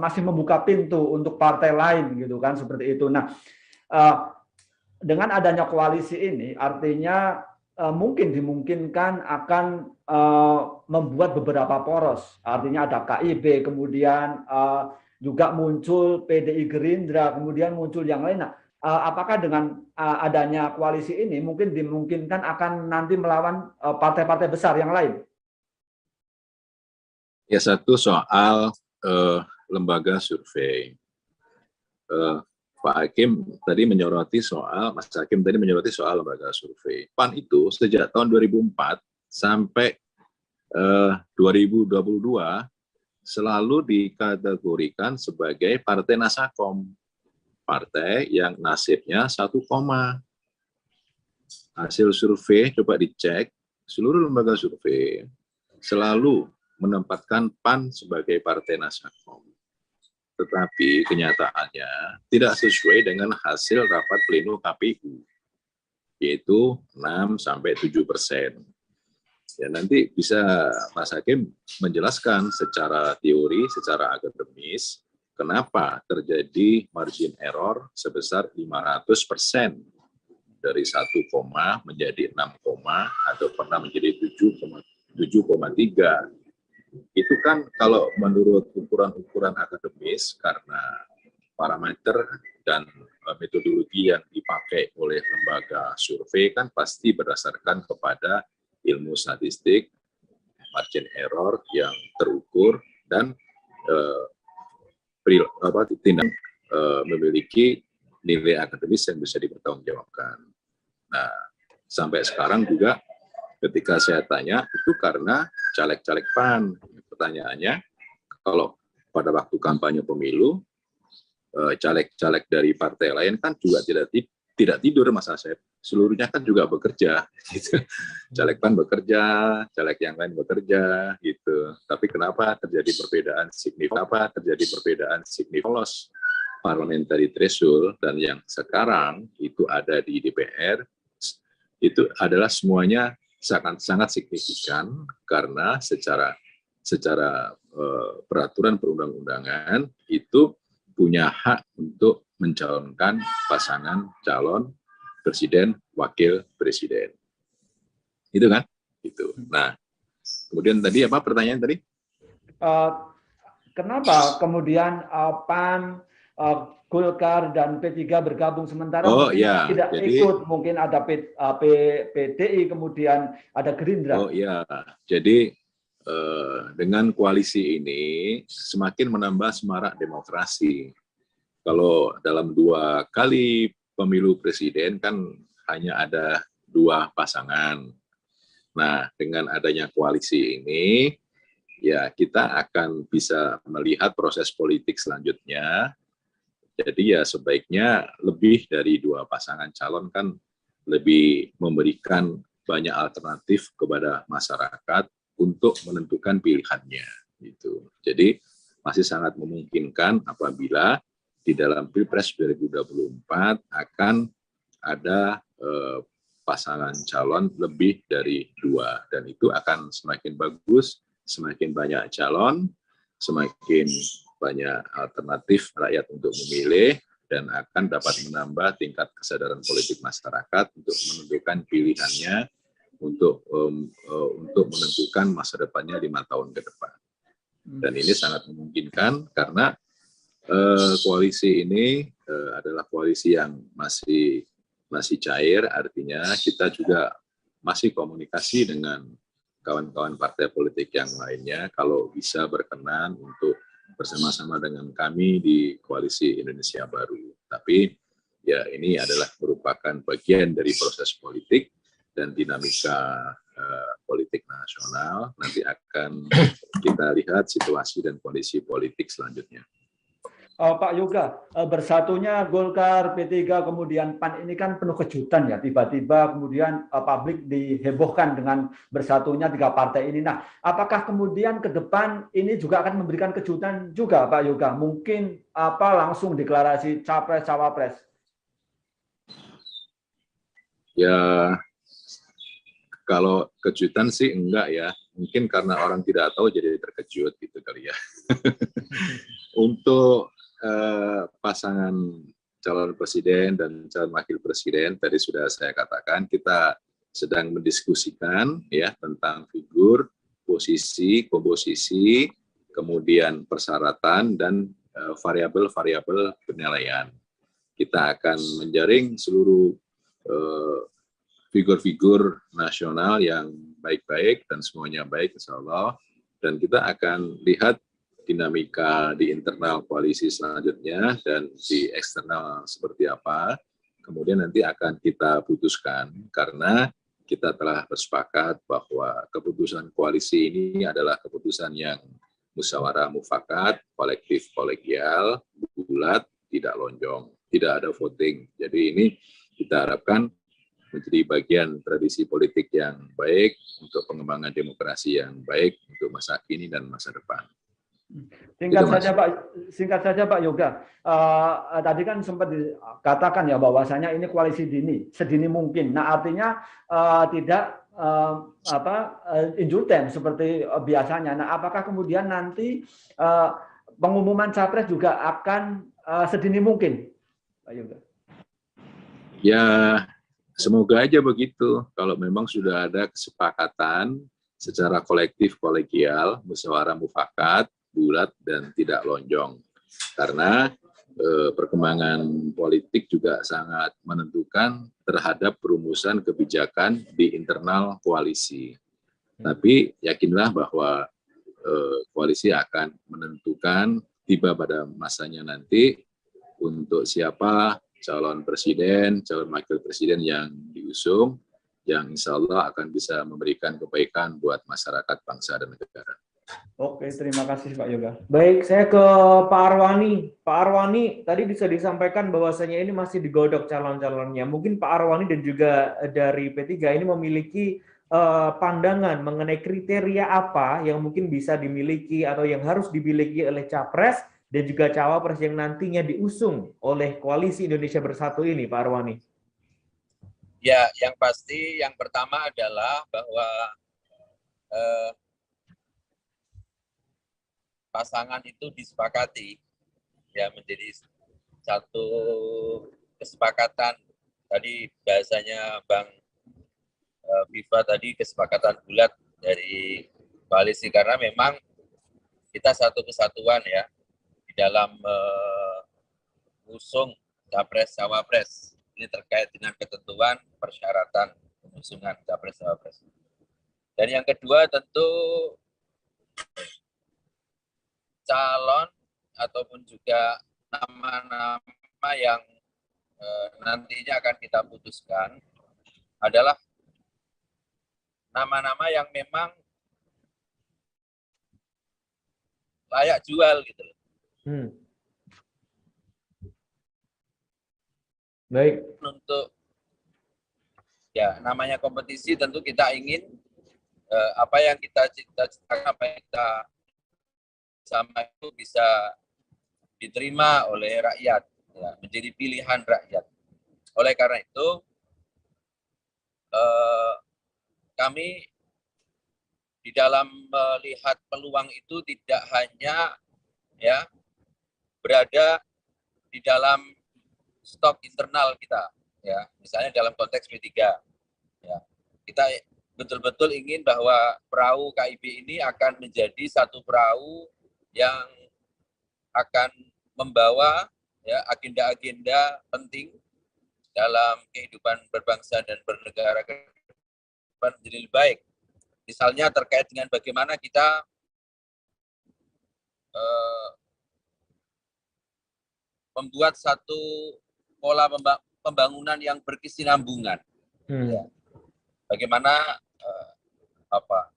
masih membuka pintu untuk partai lain gitu kan, seperti itu. Nah, dengan adanya koalisi ini artinya mungkin dimungkinkan akan membuat beberapa poros. Artinya ada KIB, kemudian juga muncul PDI Gerindra, kemudian muncul yang lain. Nah, apakah dengan adanya koalisi ini mungkin dimungkinkan akan nanti melawan partai-partai besar yang lain?
Ya, satu soal lembaga survei. Pak Hakim tadi menyoroti soal, Mas Hakim tadi menyoroti soal lembaga survei. PAN itu sejak tahun 2004 sampai 2022 selalu dikategorikan sebagai partai Nasakom, partai yang nasibnya 1 koma. Hasil survei coba dicek, seluruh lembaga survei selalu menempatkan PAN sebagai partai Nasakom. Tetapi kenyataannya tidak sesuai dengan hasil rapat pleno KPU, yaitu 6-7%. Ya, nanti bisa Mas Hakim menjelaskan secara teori, secara akademis, kenapa terjadi margin error sebesar 500% dari 1 koma menjadi 6 koma atau pernah menjadi 7,3. Itu kan kalau menurut ukuran-ukuran akademis, karena parameter dan metodologi yang dipakai oleh lembaga survei kan pasti berdasarkan kepada ilmu statistik, margin error yang terukur, dan tindak memiliki nilai akademis yang bisa dipertanggungjawabkan. Nah, sampai sekarang juga ketika saya tanya, itu karena caleg-caleg PAN. Pertanyaannya, kalau pada waktu kampanye pemilu, caleg-caleg dari partai lain kan juga tidak tidur, Mas Asep. Seluruhnya kan juga bekerja, gitu. Caleg PAN bekerja, caleg yang lain bekerja, gitu. Tapi kenapa terjadi perbedaan signifikan lolos parliamentary threshold dan yang sekarang itu ada di DPR itu adalah semuanya sangat signifikan karena secara peraturan perundang-undangan itu punya hak untuk mencalonkan pasangan calon presiden, wakil presiden. Itu kan? Itu. Nah, kemudian tadi apa pertanyaan tadi?
Kenapa kemudian PAN, Golkar, dan P3 bergabung sementara tidak ikut? Mungkin ada PDI, kemudian ada Gerindra.
Oh iya, jadi dengan koalisi ini semakin menambah semarak demokrasi. Kalau dalam 2 kali pemilu presiden kan hanya ada 2 pasangan. Nah, dengan adanya koalisi ini, ya kita akan bisa melihat proses politik selanjutnya. Jadi ya sebaiknya lebih dari 2 pasangan calon kan lebih memberikan banyak alternatif kepada masyarakat untuk menentukan pilihannya. Gitu. Jadi masih sangat memungkinkan apabila di dalam Pilpres 2024 akan ada pasangan calon lebih dari 2, dan itu akan semakin bagus, semakin banyak calon, semakin banyak alternatif rakyat untuk memilih, dan akan dapat menambah tingkat kesadaran politik masyarakat untuk menentukan pilihannya untuk menentukan masa depannya 5 tahun ke depan. Dan ini sangat memungkinkan karena koalisi ini adalah koalisi yang masih cair, artinya kita juga masih komunikasi dengan kawan-kawan partai politik yang lainnya kalau bisa berkenan untuk bersama-sama dengan kami di Koalisi Indonesia Baru. Tapi ya ini adalah merupakan bagian dari proses politik dan dinamika politik nasional. Nanti akan kita lihat situasi dan kondisi politik selanjutnya.
Pak Yoga, bersatunya Golkar, P3, kemudian PAN ini kan penuh kejutan ya. Tiba-tiba kemudian publik dihebohkan dengan bersatunya 3 partai ini. Nah, apakah kemudian ke depan ini juga akan memberikan kejutan juga, Pak Yoga? Mungkin langsung deklarasi capres-cawapres?
Ya, kalau kejutan sih enggak ya. Mungkin karena orang tidak tahu jadi terkejut gitu kali ya. Untuk pasangan calon presiden dan calon wakil presiden tadi sudah saya katakan kita sedang mendiskusikan ya tentang figur, posisi, komposisi, kemudian persyaratan dan variabel-variabel penilaian. Kita akan menjaring seluruh figur-figur nasional yang baik-baik dan semuanya baik insya Allah, dan kita akan lihat dinamika di internal koalisi selanjutnya dan di eksternal seperti apa, kemudian nanti akan kita putuskan karena kita telah bersepakat bahwa keputusan koalisi ini adalah keputusan yang musyawarah mufakat, kolektif kolegial, bulat, tidak lonjong, tidak ada voting. Jadi ini kita harapkan menjadi bagian tradisi politik yang baik untuk pengembangan demokrasi yang baik untuk masa kini dan masa depan.
Singkat saja Pak Yoga. Tadi kan sempat dikatakan ya bahwasanya ini koalisi dini, sedini mungkin. Nah artinya tidak indulgen seperti biasanya. Nah apakah kemudian nanti pengumuman capres juga akan sedini mungkin, Pak Yoga?
Ya semoga aja begitu. Kalau memang sudah ada kesepakatan secara kolektif kolegial, musyawarah mufakat, bulat dan tidak lonjong, karena perkembangan politik juga sangat menentukan terhadap perumusan kebijakan di internal koalisi. Tapi yakinlah bahwa koalisi akan menentukan tiba pada masanya nanti untuk siapa calon presiden, calon wakil presiden yang diusung, yang insya Allah akan bisa memberikan kebaikan buat masyarakat, bangsa, dan negara.
Oke, terima kasih Pak Yoga.
Baik, saya ke Pak Arwani. Pak Arwani, tadi bisa disampaikan bahwasanya ini masih digodok calon-calonnya. Mungkin Pak Arwani dan juga dari P3 ini memiliki pandangan mengenai kriteria apa yang mungkin bisa dimiliki atau yang harus dimiliki oleh capres dan juga cawapres yang nantinya diusung oleh Koalisi Indonesia Bersatu ini, Pak Arwani.
Ya, yang pasti yang pertama adalah bahwa pasangan itu disepakati ya menjadi satu kesepakatan. Tadi bahasanya Bang Viva tadi kesepakatan bulat dari koalisi, karena memang kita satu kesatuan ya di dalam usung capres cawapres. Ini terkait dengan ketentuan persyaratan pengusungan capres cawapres. Dan yang kedua tentu calon ataupun juga nama-nama yang nantinya akan kita putuskan adalah nama-nama yang memang layak jual gitu loh.
Baik.
Untuk ya namanya kompetisi tentu kita ingin apa yang kita cita-citakan, apa yang kita sama itu bisa diterima oleh rakyat, ya, menjadi pilihan rakyat. Oleh karena itu, kami di dalam melihat peluang itu tidak hanya ya berada di dalam stok internal kita, ya, misalnya dalam konteks P3, ya, kita betul-betul ingin bahwa perahu KIB ini akan menjadi satu perahu yang akan membawa ya agenda-agenda penting dalam kehidupan berbangsa dan bernegara ke depan menjadi lebih baik. Misalnya terkait dengan bagaimana kita membuat satu pola pembangunan yang berkesinambungan. Ya. Bagaimana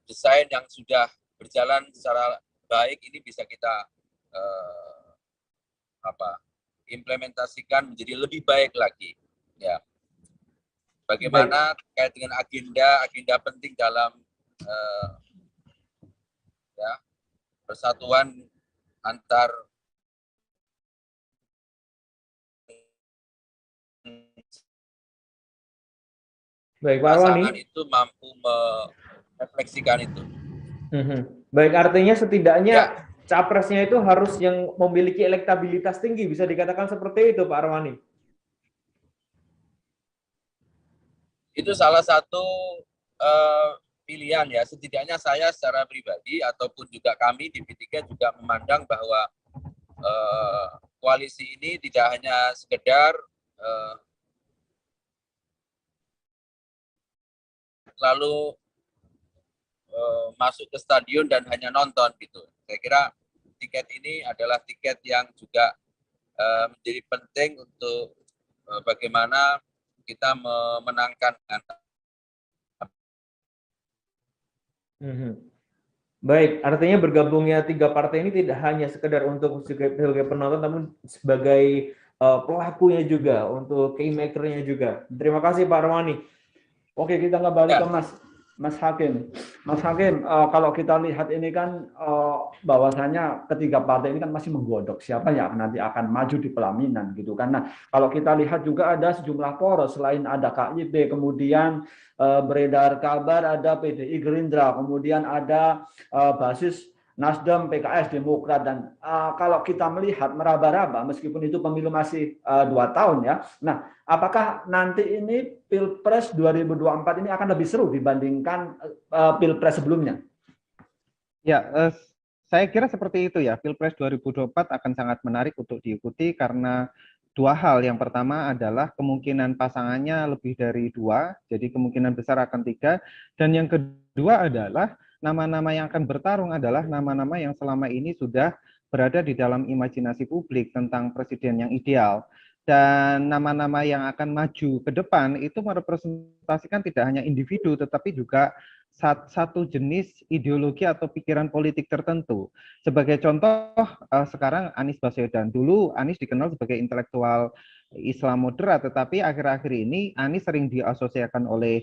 desain yang sudah berjalan secara baik ini bisa kita implementasikan menjadi lebih baik lagi, ya. Bagaimana terkait dengan agenda penting dalam ya persatuan antar pasangan itu mampu merefleksikan itu.
Baik, artinya setidaknya ya, capresnya itu harus yang memiliki elektabilitas tinggi, bisa dikatakan seperti itu, Pak Arwani.
Itu salah satu pilihan ya. Setidaknya saya secara pribadi ataupun juga kami di P3 juga memandang bahwa koalisi ini tidak hanya sekedar lalu masuk ke stadion dan hanya nonton gitu. Saya kira tiket ini adalah tiket yang juga menjadi penting untuk bagaimana kita memenangkan
Baik, artinya bergabungnya tiga partai ini tidak hanya sekedar untuk sebagai penonton, namun sebagai pelakunya juga, untuk kingmaker-nya juga. Terima kasih Pak Arwani.
Oke, kita kembali
Ya.
ke Mas Hakim. Mas Hakim, kalau kita lihat ini kan bahwasanya ketiga partai ini kan masih menggodok siapa yang nanti akan maju di pelaminan gitu kan. Nah, kalau kita lihat juga ada sejumlah poros, selain ada KIP, kemudian beredar kabar ada PDI Gerindra, kemudian ada basis Nasdem, PKS, Demokrat, dan kalau kita melihat meraba-raba, meskipun itu pemilu masih 2 tahun ya. Nah, apakah nanti ini Pilpres 2024 ini akan lebih seru dibandingkan Pilpres sebelumnya?
Ya, saya kira seperti itu ya. Pilpres 2024 akan sangat menarik untuk diikuti karena dua hal. Yang pertama adalah kemungkinan pasangannya lebih dari 2, jadi kemungkinan besar akan 3. Dan yang kedua adalah nama-nama yang akan bertarung adalah nama-nama yang selama ini sudah berada di dalam imajinasi publik tentang presiden yang ideal. Dan nama-nama yang akan maju ke depan itu merepresentasikan tidak hanya individu, tetapi juga satu jenis ideologi atau pikiran politik tertentu. Sebagai contoh, sekarang Anies Baswedan. Dulu Anies dikenal sebagai intelektual Islam moderat, tetapi akhir-akhir ini Anies sering diasosiasikan oleh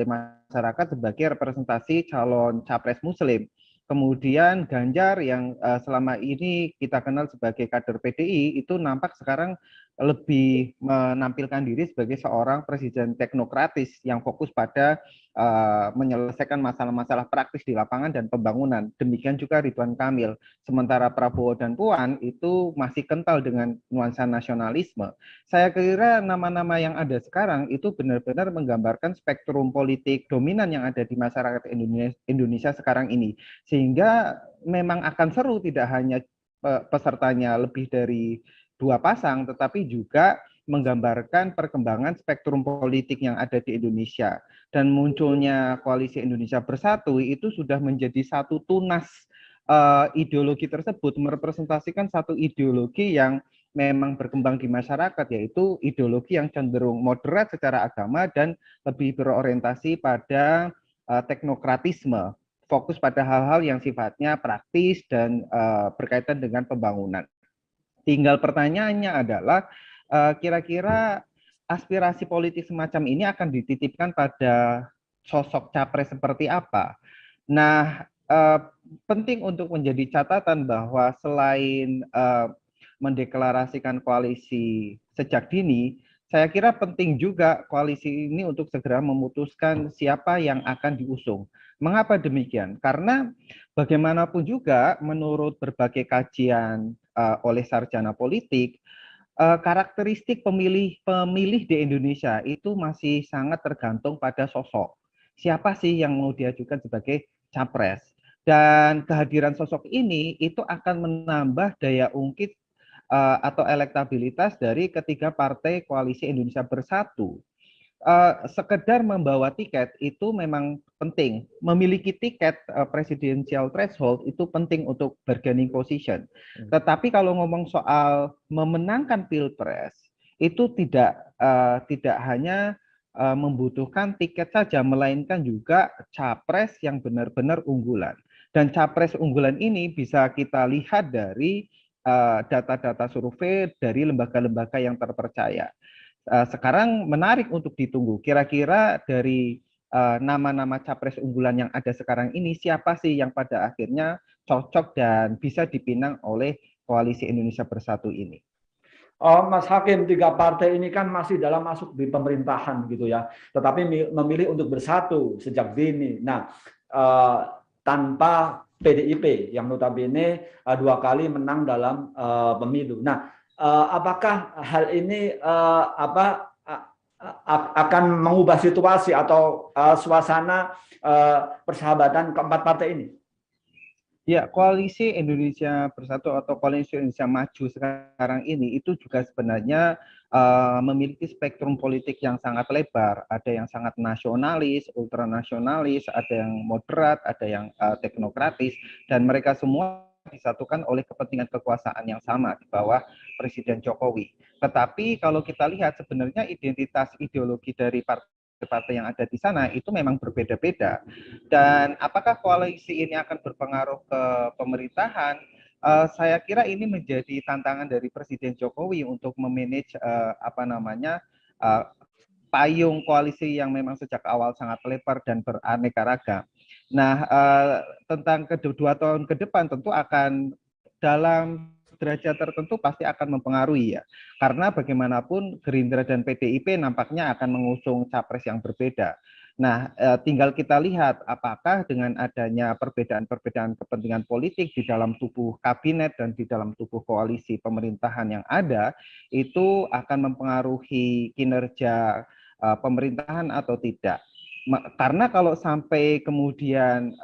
masyarakat sebagai representasi calon capres Muslim. Kemudian Ganjar yang selama ini kita kenal sebagai kader PDI itu nampak sekarang lebih menampilkan diri sebagai seorang presiden teknokratis yang fokus pada menyelesaikan masalah-masalah praktis di lapangan dan pembangunan. Demikian juga Ridwan Kamil. Sementara Prabowo dan Puan itu masih kental dengan nuansa nasionalisme. Saya kira nama-nama yang ada sekarang itu benar-benar menggambarkan spektrum politik dominan yang ada di masyarakat Indonesia sekarang ini. Sehingga memang akan seru tidak hanya pesertanya lebih dari 2 pasang, tetapi juga menggambarkan perkembangan spektrum politik yang ada di Indonesia. Dan munculnya Koalisi Indonesia Bersatu itu sudah menjadi satu tunas ideologi tersebut, merepresentasikan satu ideologi yang memang berkembang di masyarakat, yaitu ideologi yang cenderung moderat secara agama dan lebih berorientasi pada teknokratisme, fokus pada hal-hal yang sifatnya praktis dan berkaitan dengan pembangunan. Tinggal pertanyaannya adalah kira-kira aspirasi politik semacam ini akan dititipkan pada sosok capres seperti apa. Nah, penting untuk menjadi catatan bahwa selain mendeklarasikan koalisi sejak dini, saya kira penting juga koalisi ini untuk segera memutuskan siapa yang akan diusung. Mengapa demikian? Karena bagaimanapun juga menurut berbagai kajian oleh sarjana politik, karakteristik pemilih di Indonesia itu masih sangat tergantung pada sosok. Siapa sih yang mau diajukan sebagai capres? Dan kehadiran sosok ini itu akan menambah daya ungkit atau elektabilitas dari ketiga partai Koalisi Indonesia Bersatu. Sekedar membawa tiket itu memang penting. Memiliki tiket presidential threshold itu penting untuk bargaining position. Tetapi kalau ngomong soal memenangkan pilpres, itu tidak hanya membutuhkan tiket saja, melainkan juga capres yang benar-benar unggulan. Dan capres unggulan ini bisa kita lihat dari data-data survei dari lembaga-lembaga yang terpercaya. Sekarang menarik untuk ditunggu. Kira-kira dari nama-nama capres unggulan yang ada sekarang ini, siapa sih yang pada akhirnya cocok dan bisa dipinang oleh Koalisi Indonesia Bersatu ini?
Mas Hakim, tiga partai ini kan masih dalam masuk di pemerintahan gitu ya, tetapi memilih untuk bersatu sejak dini. Nah, tanpa PDIP yang notabene 2 kali menang dalam pemilu. Nah, apakah hal ini akan mengubah situasi atau suasana persahabatan keempat partai ini?
Ya, Koalisi Indonesia Bersatu atau Koalisi Indonesia Maju sekarang ini itu juga sebenarnya memiliki spektrum politik yang sangat lebar. Ada yang sangat nasionalis, ultranasionalis, ada yang moderat, ada yang teknokratis, dan mereka semua disatukan oleh kepentingan kekuasaan yang sama di bawah Presiden Jokowi. Tetapi kalau kita lihat sebenarnya identitas ideologi dari partai partai-partai yang ada di sana itu memang berbeda-beda. Dan apakah koalisi ini akan berpengaruh ke pemerintahan? Saya kira ini menjadi tantangan dari Presiden Jokowi untuk memanage payung koalisi yang memang sejak awal sangat lebar dan beraneka ragam. Nah, tentang 2 tahun ke depan tentu akan dalam derajat tertentu pasti akan mempengaruhi ya. Karena bagaimanapun Gerindra dan PDIP nampaknya akan mengusung capres yang berbeda. Nah, tinggal kita lihat apakah dengan adanya perbedaan-perbedaan kepentingan politik di dalam tubuh kabinet dan di dalam tubuh koalisi pemerintahan yang ada, itu akan mempengaruhi kinerja pemerintahan atau tidak. Karena kalau sampai kemudian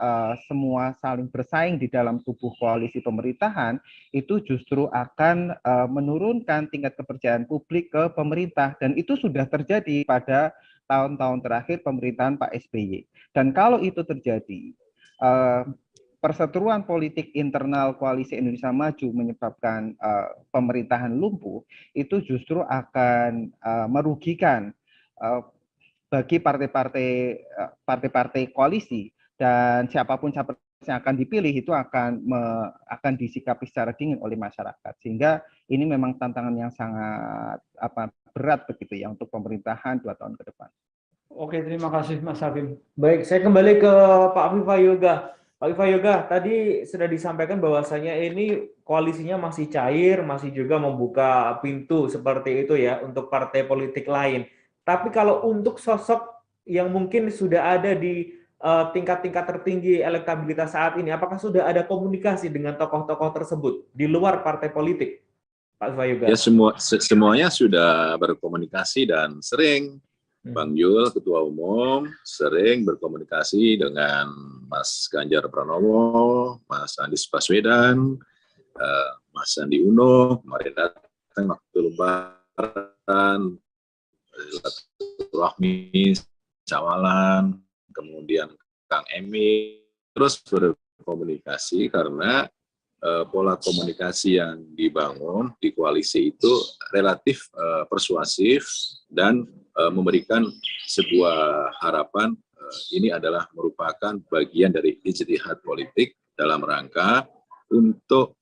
semua saling bersaing di dalam tubuh koalisi pemerintahan, itu justru akan menurunkan tingkat kepercayaan publik ke pemerintah. Dan itu sudah terjadi pada tahun-tahun terakhir pemerintahan Pak SBY. Dan kalau itu terjadi, perseteruan politik internal koalisi Indonesia Maju menyebabkan pemerintahan lumpuh, itu justru akan merugikan bagi partai-partai koalisi, dan siapapun capres yang akan dipilih itu akan disikapi secara dingin oleh masyarakat, sehingga ini memang tantangan yang sangat berat begitu ya untuk pemerintahan 2 tahun ke depan.
Oke, terima kasih Mas Hafim. Baik, saya kembali ke Pak Vivayoga. Pak Vivayoga, tadi sudah disampaikan bahwasanya ini koalisinya masih cair, masih juga membuka pintu seperti itu ya untuk partai politik lain. Tapi kalau untuk sosok yang mungkin sudah ada di tingkat-tingkat tertinggi elektabilitas saat ini, apakah sudah ada komunikasi dengan tokoh-tokoh tersebut di luar partai politik, Pak Vivayoga?
Ya, semuanya sudah berkomunikasi dan sering. Bang Yul, Ketua Umum, sering berkomunikasi dengan Mas Ganjar Pranowo, Mas Anies Baswedan, Mas Sandi Uno, kemarin datang waktu Lebaran, Rahmi Cawalan, kemudian Kang Emi, terus berkomunikasi karena pola komunikasi yang dibangun di koalisi itu relatif persuasif dan memberikan sebuah harapan. Ini adalah merupakan bagian dari ijtihad politik dalam rangka untuk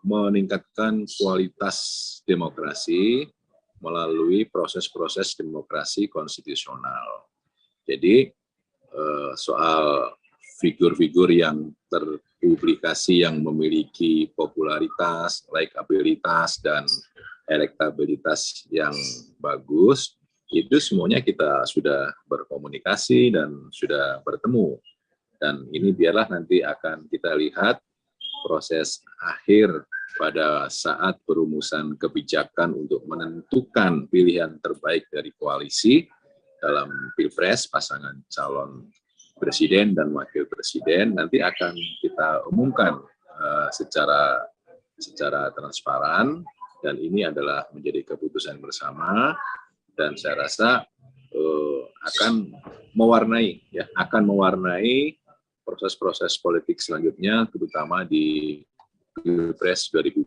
meningkatkan kualitas demokrasi melalui proses-proses demokrasi konstitusional. Jadi soal figur-figur yang terpublikasi yang memiliki popularitas, likabilitas, dan elektabilitas yang bagus, itu semuanya kita sudah berkomunikasi dan sudah bertemu. Dan ini biarlah nanti akan kita lihat proses akhir pada saat perumusan kebijakan untuk menentukan pilihan terbaik dari koalisi dalam Pilpres, pasangan calon presiden dan wakil presiden nanti akan kita umumkan secara transparan, dan ini adalah menjadi keputusan bersama, dan saya rasa akan mewarnai proses-proses politik selanjutnya, terutama di Pilpres 2000.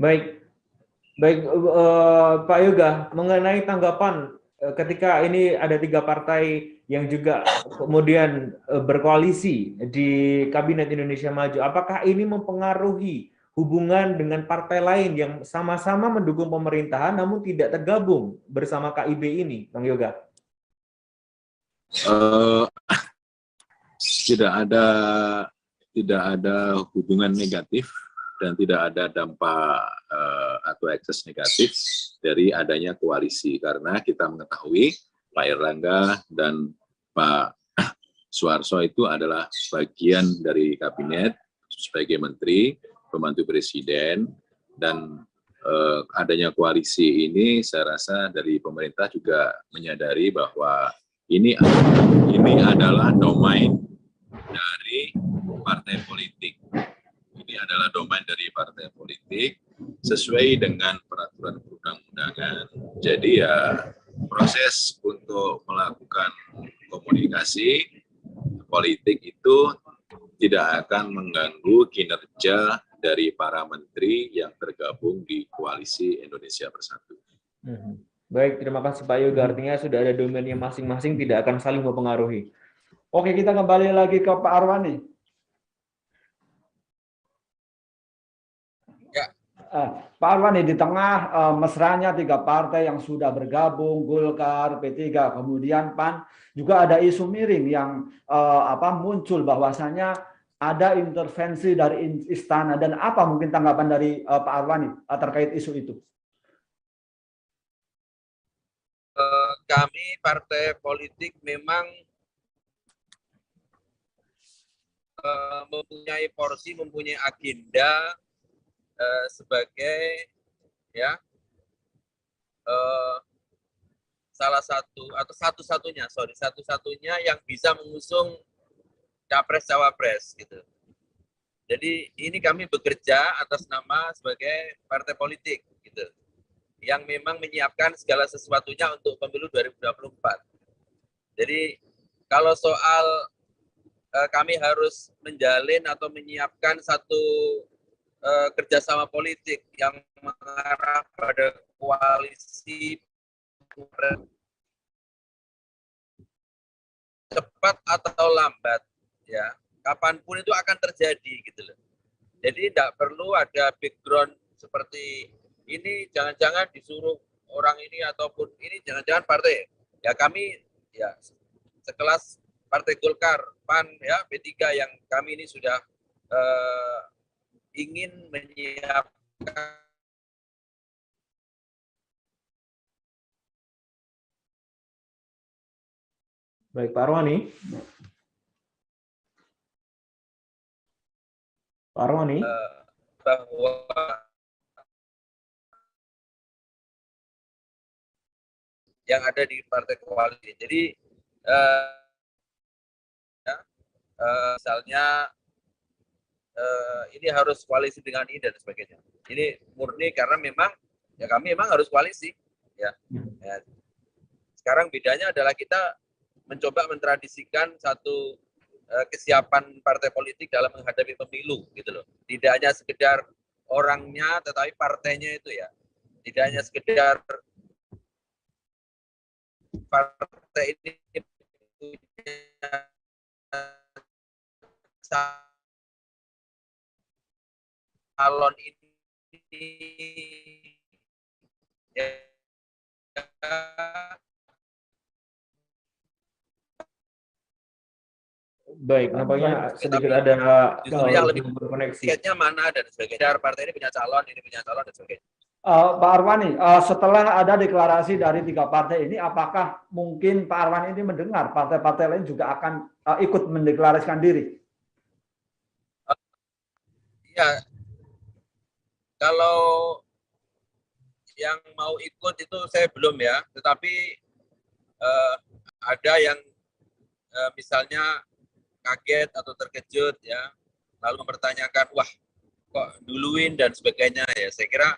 Baik, Pak Yoga, mengenai tanggapan ketika ini ada 3 partai yang juga kemudian berkoalisi di Kabinet Indonesia Maju, apakah ini mempengaruhi hubungan dengan partai lain yang sama-sama mendukung pemerintahan namun tidak tergabung bersama KIB ini, Bang Yoga?
Tidak ada hubungan negatif dan tidak ada dampak atau ekses negatif dari adanya koalisi, karena kita mengetahui Pak Erlangga dan Pak Suharso itu adalah bagian dari kabinet sebagai menteri, pembantu presiden, dan adanya koalisi ini saya rasa dari pemerintah juga menyadari bahwa ini adalah domain dari partai politik. Ini adalah domain dari partai politik sesuai dengan peraturan perundang-undangan. Jadi ya proses untuk melakukan komunikasi politik itu tidak akan mengganggu kinerja dari para menteri yang tergabung di Koalisi Indonesia Bersatu.
Baik, terima kasih Pak Yoga. Artinya sudah ada domainnya masing-masing, tidak akan saling mempengaruhi.
Oke, kita kembali lagi ke Pak Arwani.
Ya.
Pak Arwani, di tengah mesranya 3 partai yang sudah bergabung, Golkar, P3, kemudian PAN, juga ada isu miring yang muncul bahwasanya ada intervensi dari istana, dan apa mungkin tanggapan dari Pak Arwani terkait isu itu?
Kami partai politik memang mempunyai porsi, mempunyai agenda sebagai salah satu atau satu-satunya yang bisa mengusung capres cawapres gitu. Jadi ini kami bekerja atas nama sebagai partai politik gitu, yang memang menyiapkan segala sesuatunya untuk pemilu 2024. Jadi kalau soal kami harus menjalin atau menyiapkan satu kerjasama politik yang mengarah pada koalisi cepat atau lambat, ya kapanpun itu akan terjadi gitu loh. Jadi tidak perlu ada background seperti ini, jangan-jangan disuruh orang ini ataupun ini jangan-jangan partai. Ya kami ya sekelas Partai Golkar, PAN, ya P3 yang kami ini sudah ingin menyiapkan
Baik, Pak Arwani. Pak Arwani.
Bahwa yang ada di partai koalisi. Jadi misalnya ini harus koalisi dengan ini dan sebagainya. Ini murni karena memang ya kami memang harus koalisi. Ya. Sekarang bedanya adalah kita mencoba mentradisikan satu kesiapan partai politik dalam menghadapi pemilu gitu loh. Tidak hanya sekedar orangnya tetapi partainya itu ya. Tidak hanya sekedar partai ini punya calon ini ya,
baik, nampaknya sedikit ada
lebih
koneksi.
tiketnya mana dan sebagainya. Partai ini punya calon dan sebagainya.
Pak Arwani, setelah ada deklarasi dari 3 partai ini, apakah mungkin Pak Arwani ini mendengar partai-partai lain juga akan ikut mendeklarasikan diri?
Ya, kalau yang mau ikut itu saya belum ya, tetapi ada yang misalnya kaget atau terkejut ya, lalu mempertanyakan, wah kok duluin dan sebagainya ya. Saya kira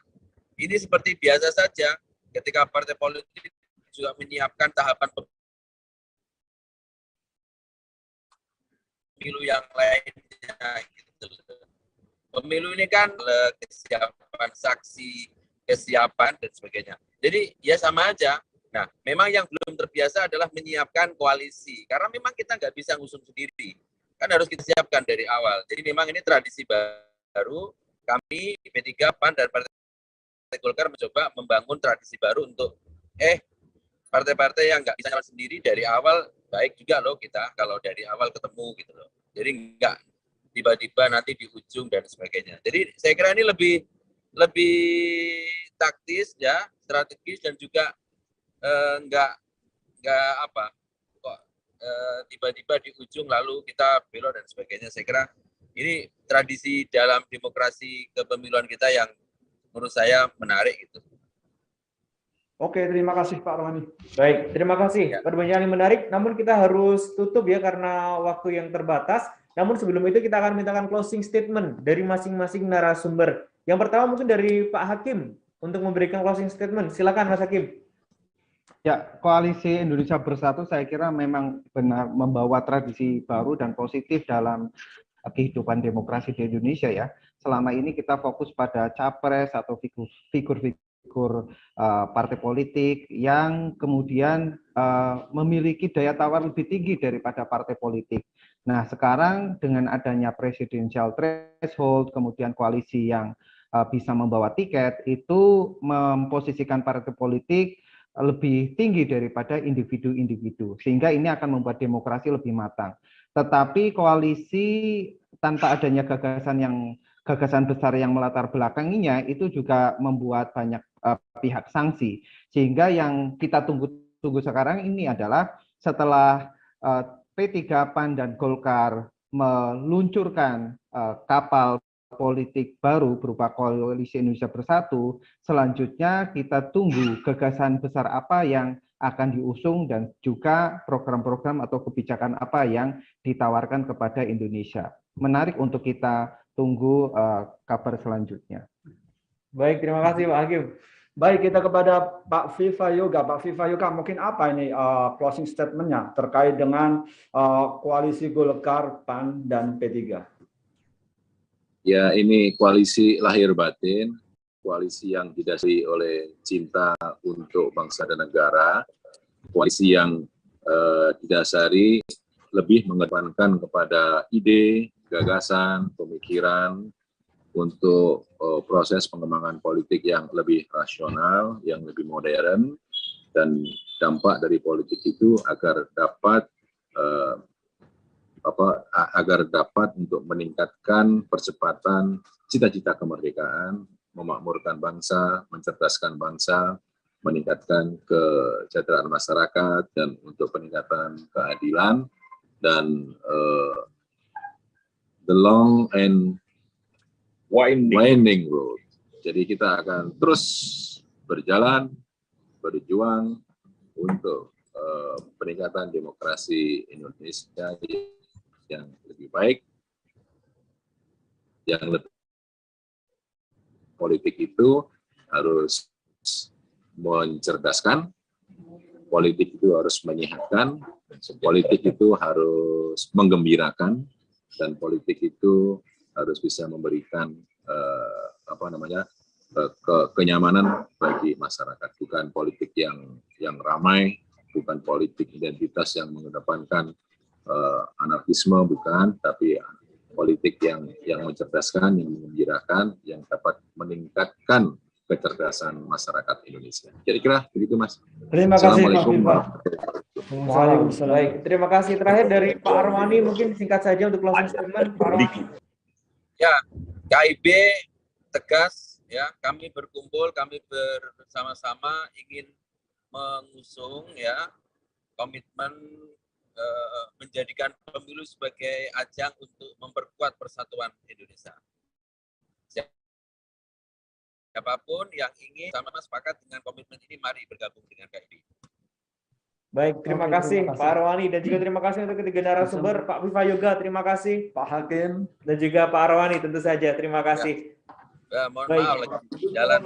ini seperti biasa saja ketika partai politik juga menyiapkan tahapan pemilu yang lainnya gitu. Pemilu ini kan kesiapan saksi, kesiapan dan sebagainya. Jadi ya sama aja. Nah, memang yang belum terbiasa adalah menyiapkan koalisi. Karena memang kita nggak bisa ngusung sendiri. Kan harus kita siapkan dari awal. Jadi memang ini tradisi baru. Kami, P3, PAN, dan Partai Golkar mencoba membangun tradisi baru untuk partai-partai yang nggak bisa jalan sendiri dari awal, baik juga loh kita kalau dari awal ketemu gitu loh. Jadi nggak tiba-tiba nanti di ujung dan sebagainya. Jadi saya kira ini lebih taktis ya, strategis dan juga nggak tiba-tiba di ujung lalu kita belok dan sebagainya. Saya kira ini tradisi dalam demokrasi kepemiluan kita yang menurut saya menarik gitu.
Oke, terima kasih Pak Arwani.
Baik, terima kasih. Perbincangan yang menarik, namun kita harus tutup ya karena waktu yang terbatas. Namun sebelum itu kita akan mintakan closing statement dari masing-masing narasumber. Yang pertama mungkin dari Pak Hakim untuk memberikan closing statement. Silakan Mas Hakim.
Ya, Koalisi Indonesia Bersatu saya kira memang benar membawa tradisi baru dan positif dalam kehidupan demokrasi di Indonesia ya. selama ini kita fokus pada capres atau figur-figur partai politik yang kemudian memiliki daya tawar lebih tinggi daripada partai politik. Nah, sekarang dengan adanya presidensial threshold, kemudian koalisi yang bisa membawa tiket, itu memposisikan partai politik lebih tinggi daripada individu-individu, sehingga ini akan membuat demokrasi lebih matang. Tetapi koalisi tanpa adanya gagasan besar yang melatar belakanginya itu juga membuat banyak pihak sanksi, sehingga yang kita tunggu sekarang ini adalah setelah P3, PAN, dan Golkar meluncurkan kapal politik baru berupa Koalisi Indonesia Bersatu, selanjutnya kita tunggu gagasan besar apa yang akan diusung dan juga program-program atau kebijakan apa yang ditawarkan kepada Indonesia. Menarik untuk kita tunggu kabar selanjutnya.
Baik, terima kasih Pak Hakim.
Baik, kita kepada Pak Viva Yoga. Pak Viva Yoga, mungkin apa ini closing statement-nya terkait dengan koalisi Golkar, PAN, dan P3?
Ya, ini koalisi lahir batin, koalisi yang didasari oleh cinta untuk bangsa dan negara, koalisi yang didasari lebih mengedepankan kepada ide, gagasan, pemikiran untuk proses pengembangan politik yang lebih rasional, yang lebih modern, dan dampak dari politik itu agar dapat untuk meningkatkan percepatan cita-cita kemerdekaan, memakmurkan bangsa, mencerdaskan bangsa, meningkatkan kesejahteraan masyarakat, dan untuk peningkatan keadilan, dan the long and winding road. Jadi kita akan terus berjalan, berjuang untuk peningkatan demokrasi Indonesia yang lebih baik, yang lebih politik itu harus mencerdaskan, politik itu harus menyehatkan, politik itu harus menggembirakan, dan politik itu harus bisa memberikan kenyamanan bagi masyarakat. Bukan politik yang ramai, bukan politik identitas yang mengedepankan anarkisme, bukan, tapi politik yang mencerdaskan, yang menggembirakan, yang dapat meningkatkan kecerdasan masyarakat Indonesia. Kira-kira begitu, Mas.
Terima kasih,
Assalamualaikum.
Baik, terima kasih. Terakhir dari Pak Arwani, mungkin singkat saja untuk closing statement, Pak Arwani.
Ya, KIB tegas, ya, kami berkumpul, kami bersama-sama ingin mengusung, ya, komitmen menjadikan pemilu sebagai ajang untuk memperkuat persatuan Indonesia. Siapapun yang ingin sama sepakat dengan komitmen ini, mari bergabung dengan KIB.
Baik, terima kasih Pak Arwani, dan juga terima kasih untuk ketiga narasumber, Pak Viva Yoga, terima kasih, Pak Hakim, dan juga Pak Arwani, tentu saja, terima kasih.
Ya, mohon maaf, lagi jalan.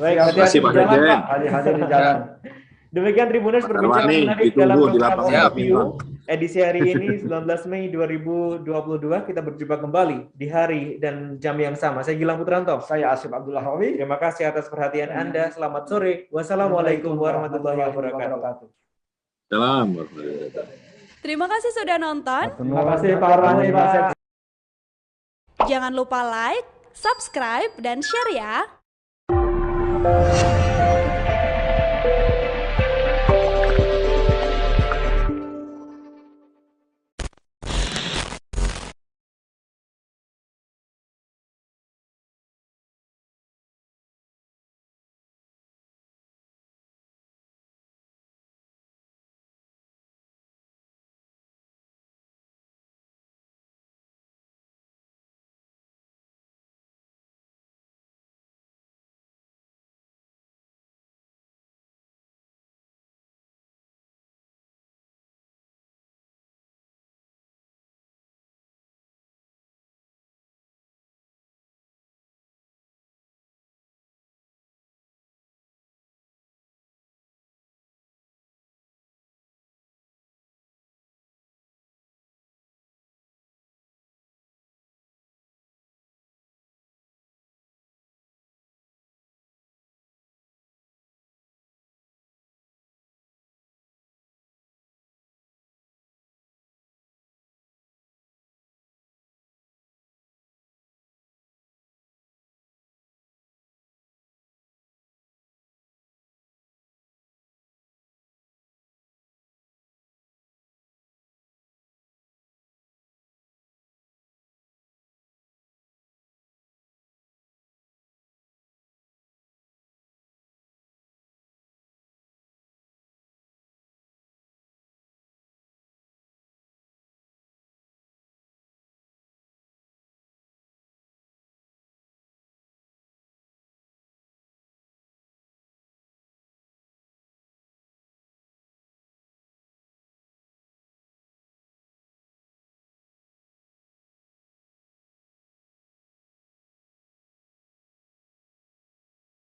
Baik,
Terima kasih Pak
jalan,
Dirjen.
Pak.
Hadir di jalan.
Demikian Tribuners berbicara
Arwani,
menarik
ditunggu
dalam
di
program
lapangan
Overview edisi hari ini 19 Mei 2022. Kita berjumpa kembali di hari dan jam yang sama. Saya Gilang Putranto.
Saya Asif Abdullah Rawi.
Terima kasih atas perhatian Anda. Selamat sore. Wassalamualaikum warahmatullahi wabarakatuh.
Salam.
Terima kasih sudah nonton.
Terima kasih Pak Arwani, Pak.
Jangan lupa like, subscribe, dan share ya.